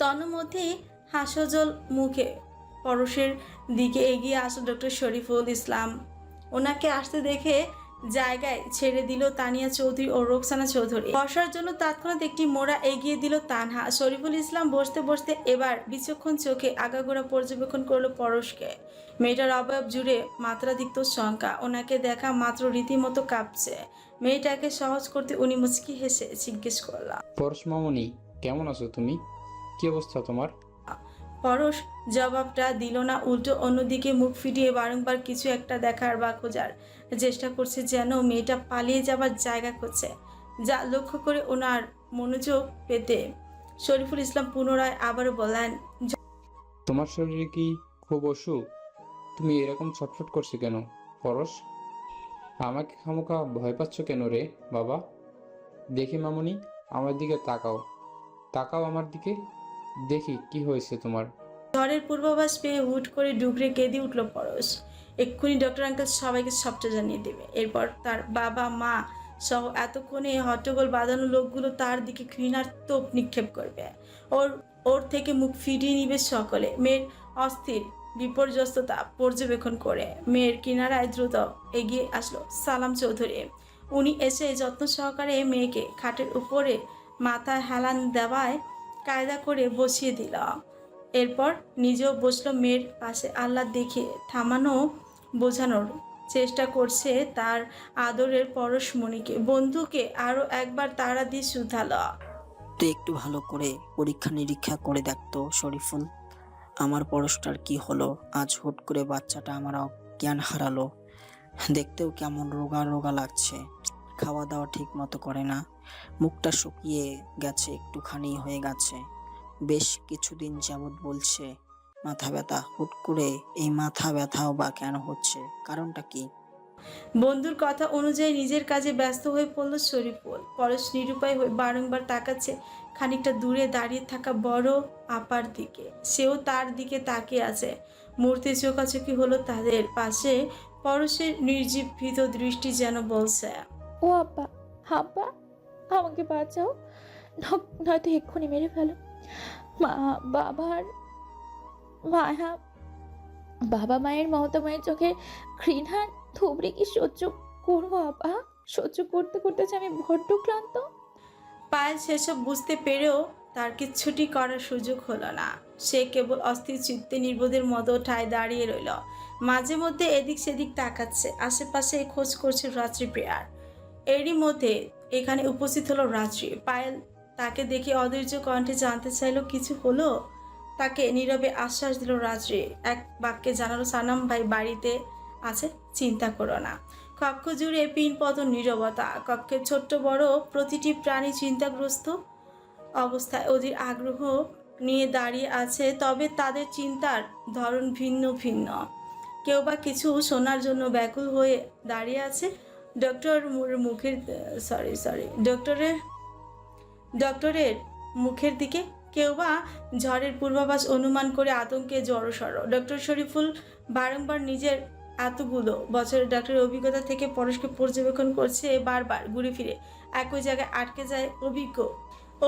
তন্মধ্যে হাস্যজ্জ্বল মুখে পরশের দিকে এগিয়ে আসলো ডক্টর শরীফুল ইসলাম। ওনাকে আসতে দেখে জায়গায় ছেড়ে দিল তানিয়া চৌধুরী ও রোকসানা চৌধুরী। বসার জন্য তৎক্ষণাৎ একটি মোড়া এগিয়ে দিল তানহা। শরীফুল ইসলাম বসতে বসতে এবার বিচক্ষণ চোখে আগাগোড়া পর্যবেক্ষণ করলো পরশকে। মেয়েটার অবয়ব জুড়ে মাত্রাধিক্ত শঙ্কা। ওনাকে দেখা মাত্র রীতিমতো কাঁপছে। মেয়েটাকে সহজ করতে উনি মুচকি হেসে জিজ্ঞেস করলাম, পরশ মামনি, কেমন আছো তুমি? কি অবস্থা তোমার? পরশ জবাবটা দিল না, উল্টো অন্যদিকে মুখ ফিরিয়ে বারংবার কিছু একটা দেখার বা খোঁজার চেষ্টা করছে, যেন মেয়েটা পালিয়ে যাবার জায়গা খুঁজছে। যা লক্ষ্য করে ওনার মনোযোগ পেতে শরীফুল ইসলাম পুনরায় আবারও বলেন, তোমার শরীরে কি খুব অসুখ? তুমি এরকম ছটফট করছো কেন পরশ? আমাকে খামোখা ভয় পাচ্ছ কেন রে বাবা? দেখি মামনি, আমার দিকে তাকাও, তাকাও আমার দিকে, দেখি কি হয়েছে তোমার। ঝড়ের পূর্বাভাস পেয়ে হুট করে ডুকরে কেঁদে উঠল পরশ। এক্ষুনি ডক্টর আঙ্কেল সবাইকে সবটা জানিয়ে দেবে। এরপর তার বাবা মা সহ এতক্ষণে হট্টগোল বাঁধানো লোকগুলো তার দিকে ঘৃণার তোপ নিক্ষেপ করবে। ওর থেকে মুখ ফিরিয়ে নিবে সকলে। মেয়ের অস্থির বিপর্যস্ততা পর্যবেক্ষণ করে মেয়ের কিনারায় দ্রুত এগিয়ে আসলো সালাম চৌধুরী। উনি এসে যত্ন সহকারে মেয়েকে খাটের উপরে মাথা হেলান দেওয়ায় কায়দা করে বসিয়ে দিল। এরপর নিজেও বসলো মেয়ের পাশে। আল্লাহ দেখে থামানো বোঝানোর চেষ্টা করছে তার আদরের পরশমণিকে। বন্ধুকে আরও একবার তাড়া দিয়ে শুধালো, তুই একটু ভালো করে পরীক্ষা নিরীক্ষা করে দেখতো শরীফুল, আমার পরশটার কি হলো? আজ হুট করে বাচ্চাটা আমার জ্ঞান হারালো। দেখতেও কেমন রোগা রোগা লাগছে। খাওয়া দাওয়া ঠিক মতো করে না। মুখটা শুকিয়ে গেছে, একটুখানি হয়ে গেছে। বেশ কিছুদিন যাবৎ বলছে মাথা ব্যথা। হুট করে এই মাথা ব্যথাও বা কেন হচ্ছে? কারণটা কি? বন্ধুর কথা অনুযায়ী নিজের কাজে ব্যস্ত হয়ে পড়ল শরীফুল। পরশ নিরুপায় হয়ে বারংবার তাকাচ্ছে খানিকটা দূরে দাঁড়িয়ে থাকা বড় আপার দিকে। সেও তার দিকে তাকিয়ে আছে। মূর্তি চোখাচোখি হলো তাদের। পাশে পরশের নির্জীব ভীত দৃষ্টি যেন বলছে, ও আব্বা, আব্বা আমাকে বাঁচাও, নয়তো এক্ষুনি মেরে ফেলো। মা বাবার মায়া, বাবা মায়ের মমতা মায়ের চোখে ঘৃণার থুবড়ে কি সহ্য করবো আব্বা? সহ্য করতে করতে যে আমি বড্ড ক্লান্ত। পায়েল সেসব বুঝতে পেরেও তার কিচ্ছুটি করার সুযোগ হলো না। সে কেবল অস্থির চিত্তে নির্বোধের মতো ঠায় দাঁড়িয়ে রইল। মাঝে মধ্যে এদিক সেদিক তাকাচ্ছে, আশেপাশে খোঁজ করছে রাত্রি প্রিয়ার। এরই মধ্যে এখানে উপস্থিত হলো রাত্রি। পায়েল তাকে দেখে অধৈর্য কণ্ঠে জানতে চাইলো কিছু হলো। তাকে নীরবে আশ্বাস দিল রাত্রি। এক বাক্যে জানালো, সানাম ভাই বাড়িতে আছে, চিন্তা করো না। কক্ষ জুড়ে পিনপতন নীরবতা। কক্ষের ছোট্ট বড় প্রতিটি প্রাণী চিন্তাগ্রস্ত অবস্থায় অধীর আগ্রহ নিয়ে দাঁড়িয়ে আছে। তবে তাদের চিন্তার ধরন ভিন্ন ভিন্ন। কেউ বা কিছু শোনার জন্য ব্যাকুল হয়ে দাঁড়িয়ে আছে ডক্টরের মুখের দিকে। কেউ বা ঝড়ের পূর্বাভাস অনুমান করে আতঙ্কে জড়সড়। ডক্টর শরীফুল বারংবার নিজের এতগুলো বছরের ডাক্তারের অভিজ্ঞতা থেকে পরশকে পর্যবেক্ষণ করছে। বারবার ঘুরে ফিরে একই জায়গায় আটকে যায়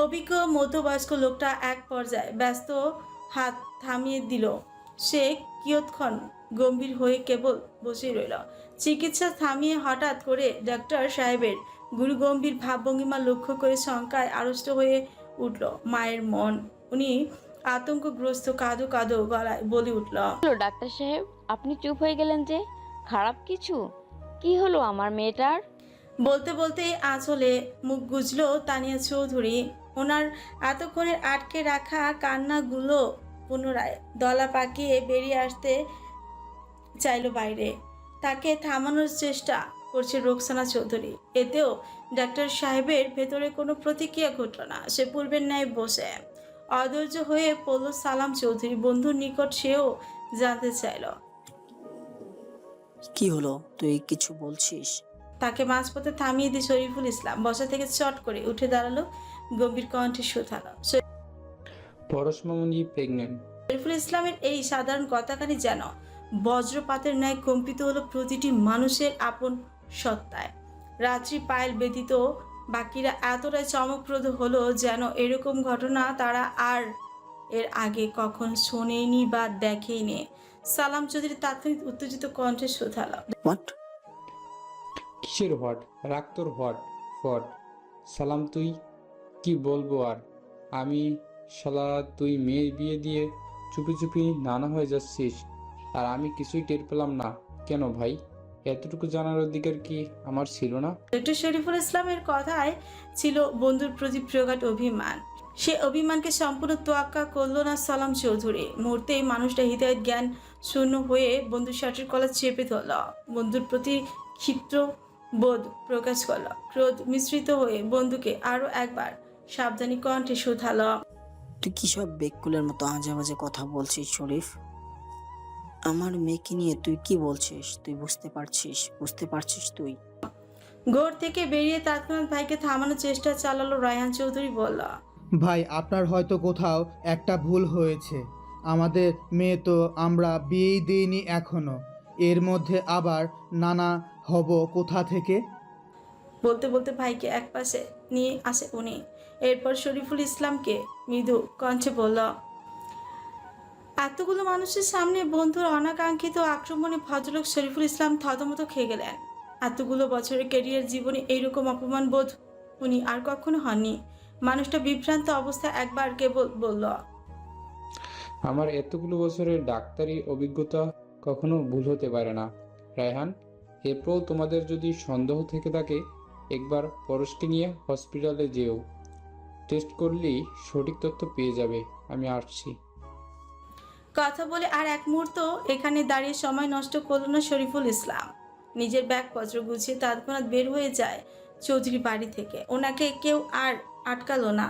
অভিজ্ঞ মধ্যবয়স্ক লোকটা। এক পর্যায়ে ব্যস্ত হাত থামিয়ে দিল। সে কিয়ৎক্ষণ গম্ভীর হয়ে কেবল বসে রইল। চিকিৎসা থামিয়ে হঠাৎ করে ডাক্তার সাহেবের গুরুগম্ভীর ভাবভঙ্গিমা লক্ষ্য করে শঙ্কায় আড়ষ্ট হয়ে উঠল মায়ের মন। উনি আতঙ্কগ্রস্ত কাঁদো কাঁদো গলায় বলে উঠল, হলো ডাক্তার সাহেব, আপনি চুপ হয়ে গেলেন যে? খারাপ কিছু? কি হলো আমার মেয়েটার? বলতে বলতে আঁচলে মুখ গুজল তানিয়া চৌধুরী। ওনার এতক্ষণের আটকে রাখা কান্নাগুলো পুনরায় দলা পাকিয়ে বেরিয়ে আসতে চাইলো বাইরে। তাকে থামানোর চেষ্টা করছে রোকসানা চৌধুরী। এতেও ডাক্তার সাহেবের ভেতরে কোনো প্রতিক্রিয়া ঘটল না। সে পূর্বের ন্যায় বসে অধৈর্য হয়ে পড়ল সালাম চৌধুরী বন্ধুর নিকট। সেও জানতে চাইল, কি হলো, তুই কিছু বলছিস? তাকে মাঝপথে থামিয়ে দিয়ে শরীফুল ইসলাম বসা থেকে চট করে উঠে দাঁড়ালো, গম্ভীর কণ্ঠে শুধালো। পরশ মামুনি প্রেগনেন্ট। শরীফুল ইসলামের এই সাধারণ কথাখানি যেন বজ্রপাতের ন্যায় কম্পিত হলো প্রতিটি মানুষের আপন সত্তায়। রাত্রি পায়েল ব্যতীত বাকিরা এতটাই চমকপ্রদ হলো যেন এরকম ঘটনা তারা আর এর আগে কখন শোনেনি বা দেখেনি। সালাম চৌধুরী তাৎক্ষণিক উত্তেজিত কণ্ঠে শুধালো, হোয়াট? কিসের হোয়াট? রাগ তোর হোয়াট ফট। সালাম তুই কি বলবো আর? আমি শালা তুই মেয়ের বিয়ে দিয়ে চুপি চুপি নানা হয়ে যাচ্ছিস আর আমি কিছুই টের পেলাম না কেন ভাই? এতটুকু জানার অধিকার কি আমার ছিল না? ডক্টর শরীফুল ইসলামের কথায় ছিল বন্ধুর প্রতি প্রগাঢ় অভিমান। সে অভিমানকে সম্পূর্ণ তোয়াক্কা করল না সালাম চৌধুরী। মুহূর্তেই মানুষটা হৃদয়ের জ্ঞান শূন্য হয়ে বন্ধুর শার্টের কলার চেপে ধরল। বন্ধুর প্রতি ক্ষিপ্র বোধ প্রকাশ করল। ক্রোধ মিশ্রিত হয়ে বন্ধুকে আরো একবার সাবধানী কণ্ঠে শুধাল, তুই কি সব বেকুলের মতো আজে বাজে কথা বলছিস শরীফ? আমার মেয়েকে নিয়ে তুই কি বলছিস? তুই বুঝতে পারছিস তুই? ঘর থেকে বেরিয়ে তৎক্ষণাৎ ভাইকে থামানোর চেষ্টা চালালো রায়হান চৌধুরী। বলল, ভাই আপনার হয়তো কোথাও একটা ভুল হয়েছে। আমাদের মেয়ে তো আমরা বিয়েই দিইনি এখনো, এর মধ্যে আবার নানা হব কোথা থেকে? বলতে বলতে ভাইকে একপাশে নিয়ে আসে উনি। এরপর শরীফুল ইসলামকে মৃদু কণ্ঠে বলল, এতগুলো মানুষের সামনে বন্ধুর অনাকাঙ্ক্ষিত আক্রমণে ভদ্রলোক শরীফুল ইসলাম থতমত খেয়ে গেলেন। এতগুলো বছরের ক্যারিয়ার জীবনে এইরকম অপমান বোধ উনি আর কখনো হননি। মানুষটা বিভ্রান্ত অবস্থায় একবার কেবল বলল, আমার এতগুলো বছরের ডাক্তারি অভিজ্ঞতা কখনো ভুল হতে পারে না রায়হান। এরপর তোমাদের যদি সন্দেহ থেকে থাকে একবার পরশকে নিয়ে হসপিটালে যেও, টেস্ট করলেই সঠিক তথ্য পেয়ে যাবে। আমি আসছি। কথা বলে আর এক মুহূর্ত এখানে দাঁড়িয়ে সময় নষ্ট করল না শরীফুল ইসলাম। নিজের ব্যাগপত্র গুছিয়ে তৎক্ষণাৎ বের হয়ে যায় চৌধুরী বাড়ি থেকে। ওনাকে কেউ আর আটকালো না।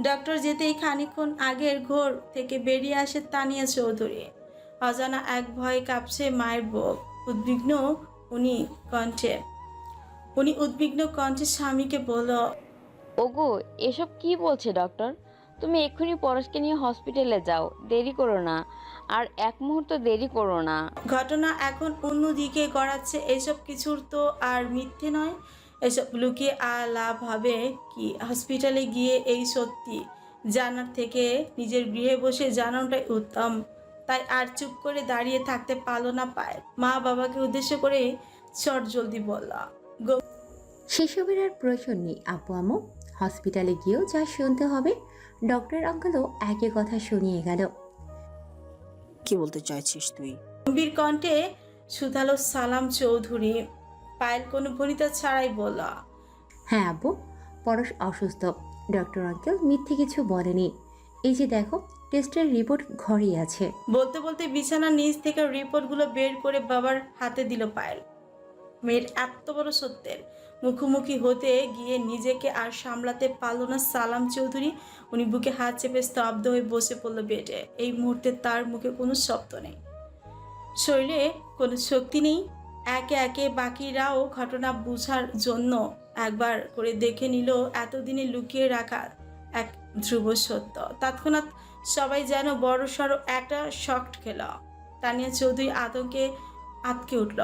ডক্টর যেতেই খানিকক্ষণ আগের ঘর থেকে বেরিয়ে আসে তানিয়া চৌধুরী। অজানা এক ভয়ে কাঁপছে মায়ের বুক। উনি উদ্বিগ্ন কণ্ঠে স্বামীকে বলল, ওগো, এসব কি বলছে ডক্টর? তুমি এক্ষুনি পরশকে নিয়ে হসপিটালে যাও, দেরি করো না, আর এক মুহূর্ত দেরি করো না। ঘটনা এখন অন্যদিকে গড়াচ্ছে। এসব কিছুর তো আর মিথ্যে নয়। এসব লুকিয়ে লাভ হবে কি? হসপিটালে গিয়ে এই সত্যি জানার থেকে নিজের গৃহে বসে জানানোটাই উত্তম। তাই আর চুপ করে দাঁড়িয়ে থাকতে পারল না পায়েল। মা বাবাকে উদ্দেশ্য করে চট জলদি বলল, সেসবের আর প্রয়োজন নেই আপু আম্মু। হসপিটালে গিয়েও যা শুনতে হবে ডক্টর আঙ্কেলও একই কথা শুনিয়ে গেল। কি বলতে চাইছিস তুই? গম্ভীর কণ্ঠে শুধালো সালাম চৌধুরী। পায়েল কোনো ভনিতা ছাড়াই বলল, হ্যাঁ আব্বু, পরশ অসুস্থ। ডক্টর আঙ্কেল মিথ্যে কিছু বলেনি। এই যে দেখো, টেস্টের রিপোর্ট ঘরেই আছে। বলতে বলতে বিছানার নিচ থেকে রিপোর্টগুলো বের করে বাবার হাতে দিল পায়েল। মেয়ের এত বড় সত্যের মুখোমুখি হতে গিয়ে নিজেকে আর সামলাতে পারল না সালাম চৌধুরী। উনি বুকে হাত চেপে স্তব্ধ হয়ে বসে পড়ল বেডে। এই মুহূর্তে তার মুখে কোনো শব্দ নেই, শরীরে কোনো শক্তি নেই। একে একে বাকিরাও ঘটনা বোঝার জন্য একবার করে দেখে নিল এতদিনে লুকিয়ে রাখা এক ধ্রুব সত্য। তৎক্ষণাৎ সবাই যেন বড়সড় একটা শক খেল। তানিয়া চৌধুরী আতঙ্কে আটকে উঠল,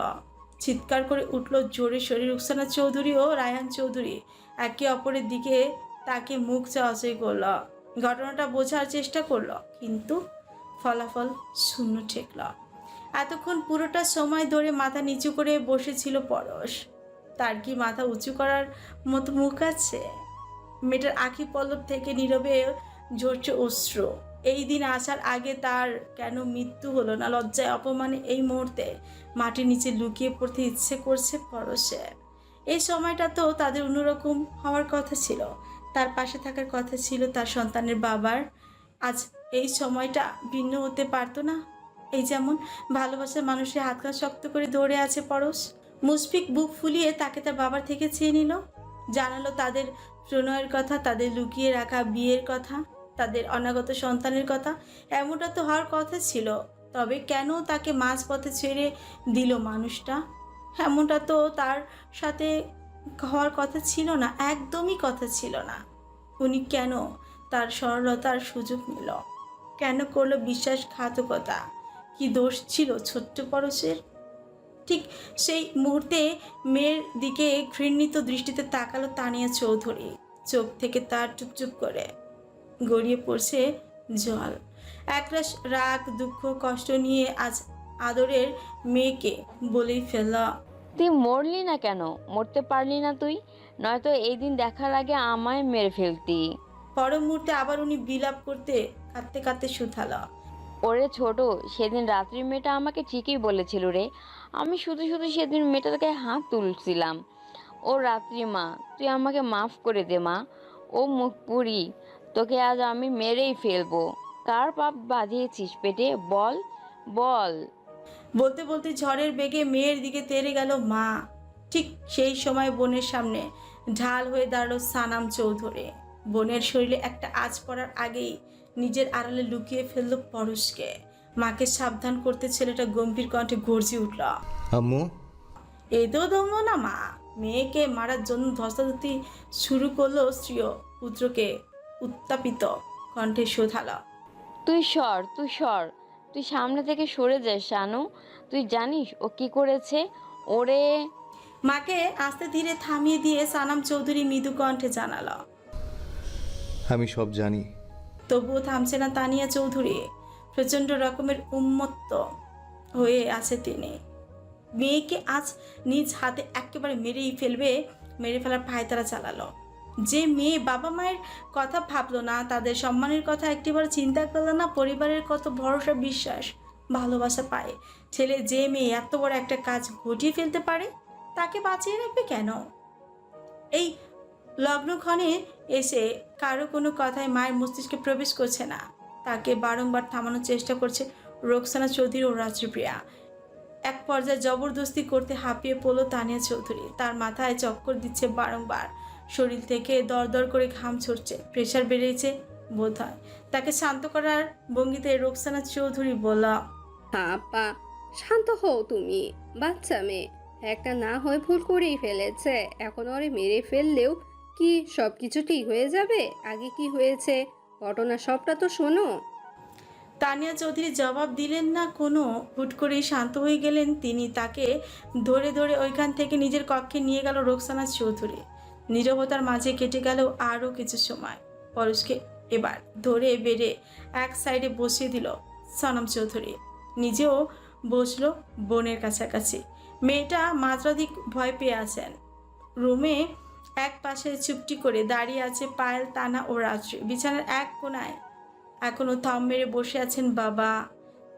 চিৎকার করে উঠল জোরে সোরে। রুকসানা চৌধুরী ও রায়হান চৌধুরী একে অপরের দিকে তাকে মুখ চাওয়াচাই করল, ঘটনাটা বোঝার চেষ্টা করলো, কিন্তু ফলাফল শূন্য ঠেকল। এতক্ষণ পুরোটা সময় ধরে মাথা নিচু করে বসেছিল পরশ। তার কি মাথা উঁচু করার মতো মুখ আছে? মেয়েটার আখি পল্লব থেকে নীরবে ঝরছে অশ্রু। এই দিন আসার আগে তার কেন মৃত্যু হলো না? লজ্জায় অপমানে এই মুহূর্তে মাটির নিচে লুকিয়ে পড়তে ইচ্ছে করছে পরশের। এই সময়টা তো তাদের অন্যরকম হওয়ার কথা ছিল, তার পাশে থাকার কথা ছিল তার সন্তানের বাবার। আজ এই সময়টা ভিন্ন হতে পারতো না? এই যেমন ভালোবাসার মানুষের হাত কান শক্ত করে ধরে আছে পরশ। মুশফিক বুক ফুলিয়ে তাকে তার বাবার থেকে চেয়ে নিল, জানালো তাদের প্রণয়ের কথা, তাদের লুকিয়ে রাখা বিয়ের কথা, তাদের অনাগত সন্তানের কথা। এমনটা তো হওয়ার কথা ছিল, তবে কেন তাকে মাঝপথে ছেড়ে দিল মানুষটা? এমনটা তো তার সাথে হওয়ার কথা ছিল না, একদমই কথা ছিল না। উনি কেন তার সরলতার সুযোগ নিল? কেন করলো বিশ্বাসঘাতকতা? কি দোষ ছিল ছোট্ট পরশের? ঠিক সেই মুহূর্তে মেয়ের দিকে ঘৃণিত দৃষ্টিতে তাকালো তানিয়া চৌধুরী। চোখ থেকে তার চুপচুপ করে গড়িয়ে পড়ছে জল। একরাশ রাগ, দুঃখ, কষ্ট নিয়ে আজ আদরের মেয়েকে বলেই ফেলল, তুই মরলি না কেন? মরতে পারলি না তুই? নয়তো এই দিন দেখার আগে আমায় মেরে ফেলতি। পর মুহূর্তে আবার উনি বিলাপ করতে কাঁদতে কাঁদতে শুধালো, ওরে ছোট, সেদিন রাত্রি মেয়েটা আমাকে ঠিকই বলেছিল রে। আমি শুধু শুধু সেদিন মেয়েটার গায়ে হাত তুলছিলাম। ও রাত্রি মা, তুই আমাকে মাফ করে দে মা। ও মুখ পুরি, তোকে আজ আমি মেরেই ফেলবো। কার পাপ বাঁধিয়েছিস পেটে? বল বল। বলতে বলতে ঝড়ের বেগে মেয়ের দিকে তেড়ে গেল মা। ঠিক সেই সময় বোনের সামনে ঢাল হয়ে দাঁড়ালো সানাম চৌধুরী। বোনের শরীরে একটা আঁচ পড়ার আগেই নিজের আড়ালে লুকিয়ে ফেললো পরশকে। মাকে সাবধান করতে ছেলেটা গম্ভীর কণ্ঠে গর্জে উঠল, আম্মু। এই তো দমল না মা। মেয়েকে মারার জন্য ধস্তাধস্তি শুরু করলো স্ত্রীয় পুত্রকে উত্তাপিত কণ্ঠে শোধালো, তুই সর, তুই সর, তুই সামনে থেকে সরে যাস শানু। তুই জানিস ও কি করেছে? ওরে মাকে আস্তে ধীরে থামিয়ে দিয়ে সানাম চৌধুরী মৃদু কণ্ঠে জানালো। আমি সব জানি। তবুও থামছে না তানিয়া চৌধুরী। প্রচণ্ড রকমের উন্মত্ত হয়ে আছে তিনি। মেয়েকে আজ নিজ হাতে একেবারে মেরে ফেলার পায়তারা চালালো। যে মেয়ে বাবা মায়ের কথা ভাবলো না, তাদের সম্মানের কথা একটিবার চিন্তা করলো না, পরিবারের কত ভরসা, বিশ্বাস, ভালোবাসা পায় ছেলে, যে মেয়ে এত বড় একটা কাজ ঘটিয়ে ফেলতে পারে, তাকে বাঁচিয়ে রাখবে কেন? এই লগ্নক্ষণে এসে কারো কোনো কথায় মায়ের মস্তিষ্কে প্রবেশ করছে না। তাকে বারংবার থামানোর চেষ্টা করছে রোকসানা চৌধুরী ও রাত্রিপ্রিয়া। এক পর্যায়ে জবরদস্তি করতে হাঁপিয়ে পড়ল তানিয়া চৌধুরী। তার মাথায় চক্কর দিচ্ছে বারংবার, শরীর থেকে দরদর করে ঘাম ছড়ছে, প্রেশার বেড়েছে বোধ হয়। তাকে শান্ত করার ভঙ্গিতে রোকসানা চৌধুরী বলল, আপা শান্ত হও তুমি, বাচ্চা মেয়ে একটা না হয়ে ভুল করেই ফেলেছে। এখন ওরে মেরে ফেললেও কি সব কিছু ঠিক হয়ে যাবে? আগে কি হয়েছে ঘটনা সবটা তো শোনো। তানিয়া চৌধুরী জবাব দিলেন না কোনো। হুট করেই শান্ত হয়ে গেলেন তিনি। তাকে ধরে ধরে ওইখান থেকে নিজের কক্ষে নিয়ে গেল রোকসানা চৌধুরী। নীরবতার মাঝে কেটে গেল আরও কিছু সময়। পরশকে এবার ধরে বেড়ে এক সাইডে বসিয়ে দিল সনম চৌধুরী। নিজেও বসলো বোনের কাছাকাছি। মেয়েটা মাত্রাধিক ভয় পেয়ে আছেন। রুমে এক পাশে চুপটি করে দাঁড়িয়ে আছে পায়েল, তানা ও রাত্রি। বিছানার এক কোণায় এখনো থম মেরে বসে আছেন বাবা।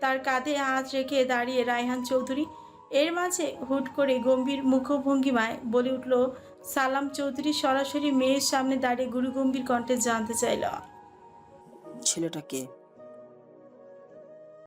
তার কাঁধে হাত রেখে দাঁড়িয়ে রায়হান চৌধুরী। এর মাঝে হুট করে গম্ভীর মুখভঙ্গিমায় বলে উঠল সালাম চৌধুরী, সরাসরি মেয়ের সামনে দাঁড়িয়ে গুরুগম্ভীর কণ্ঠে জানতে চাইল, ছেলেটাকে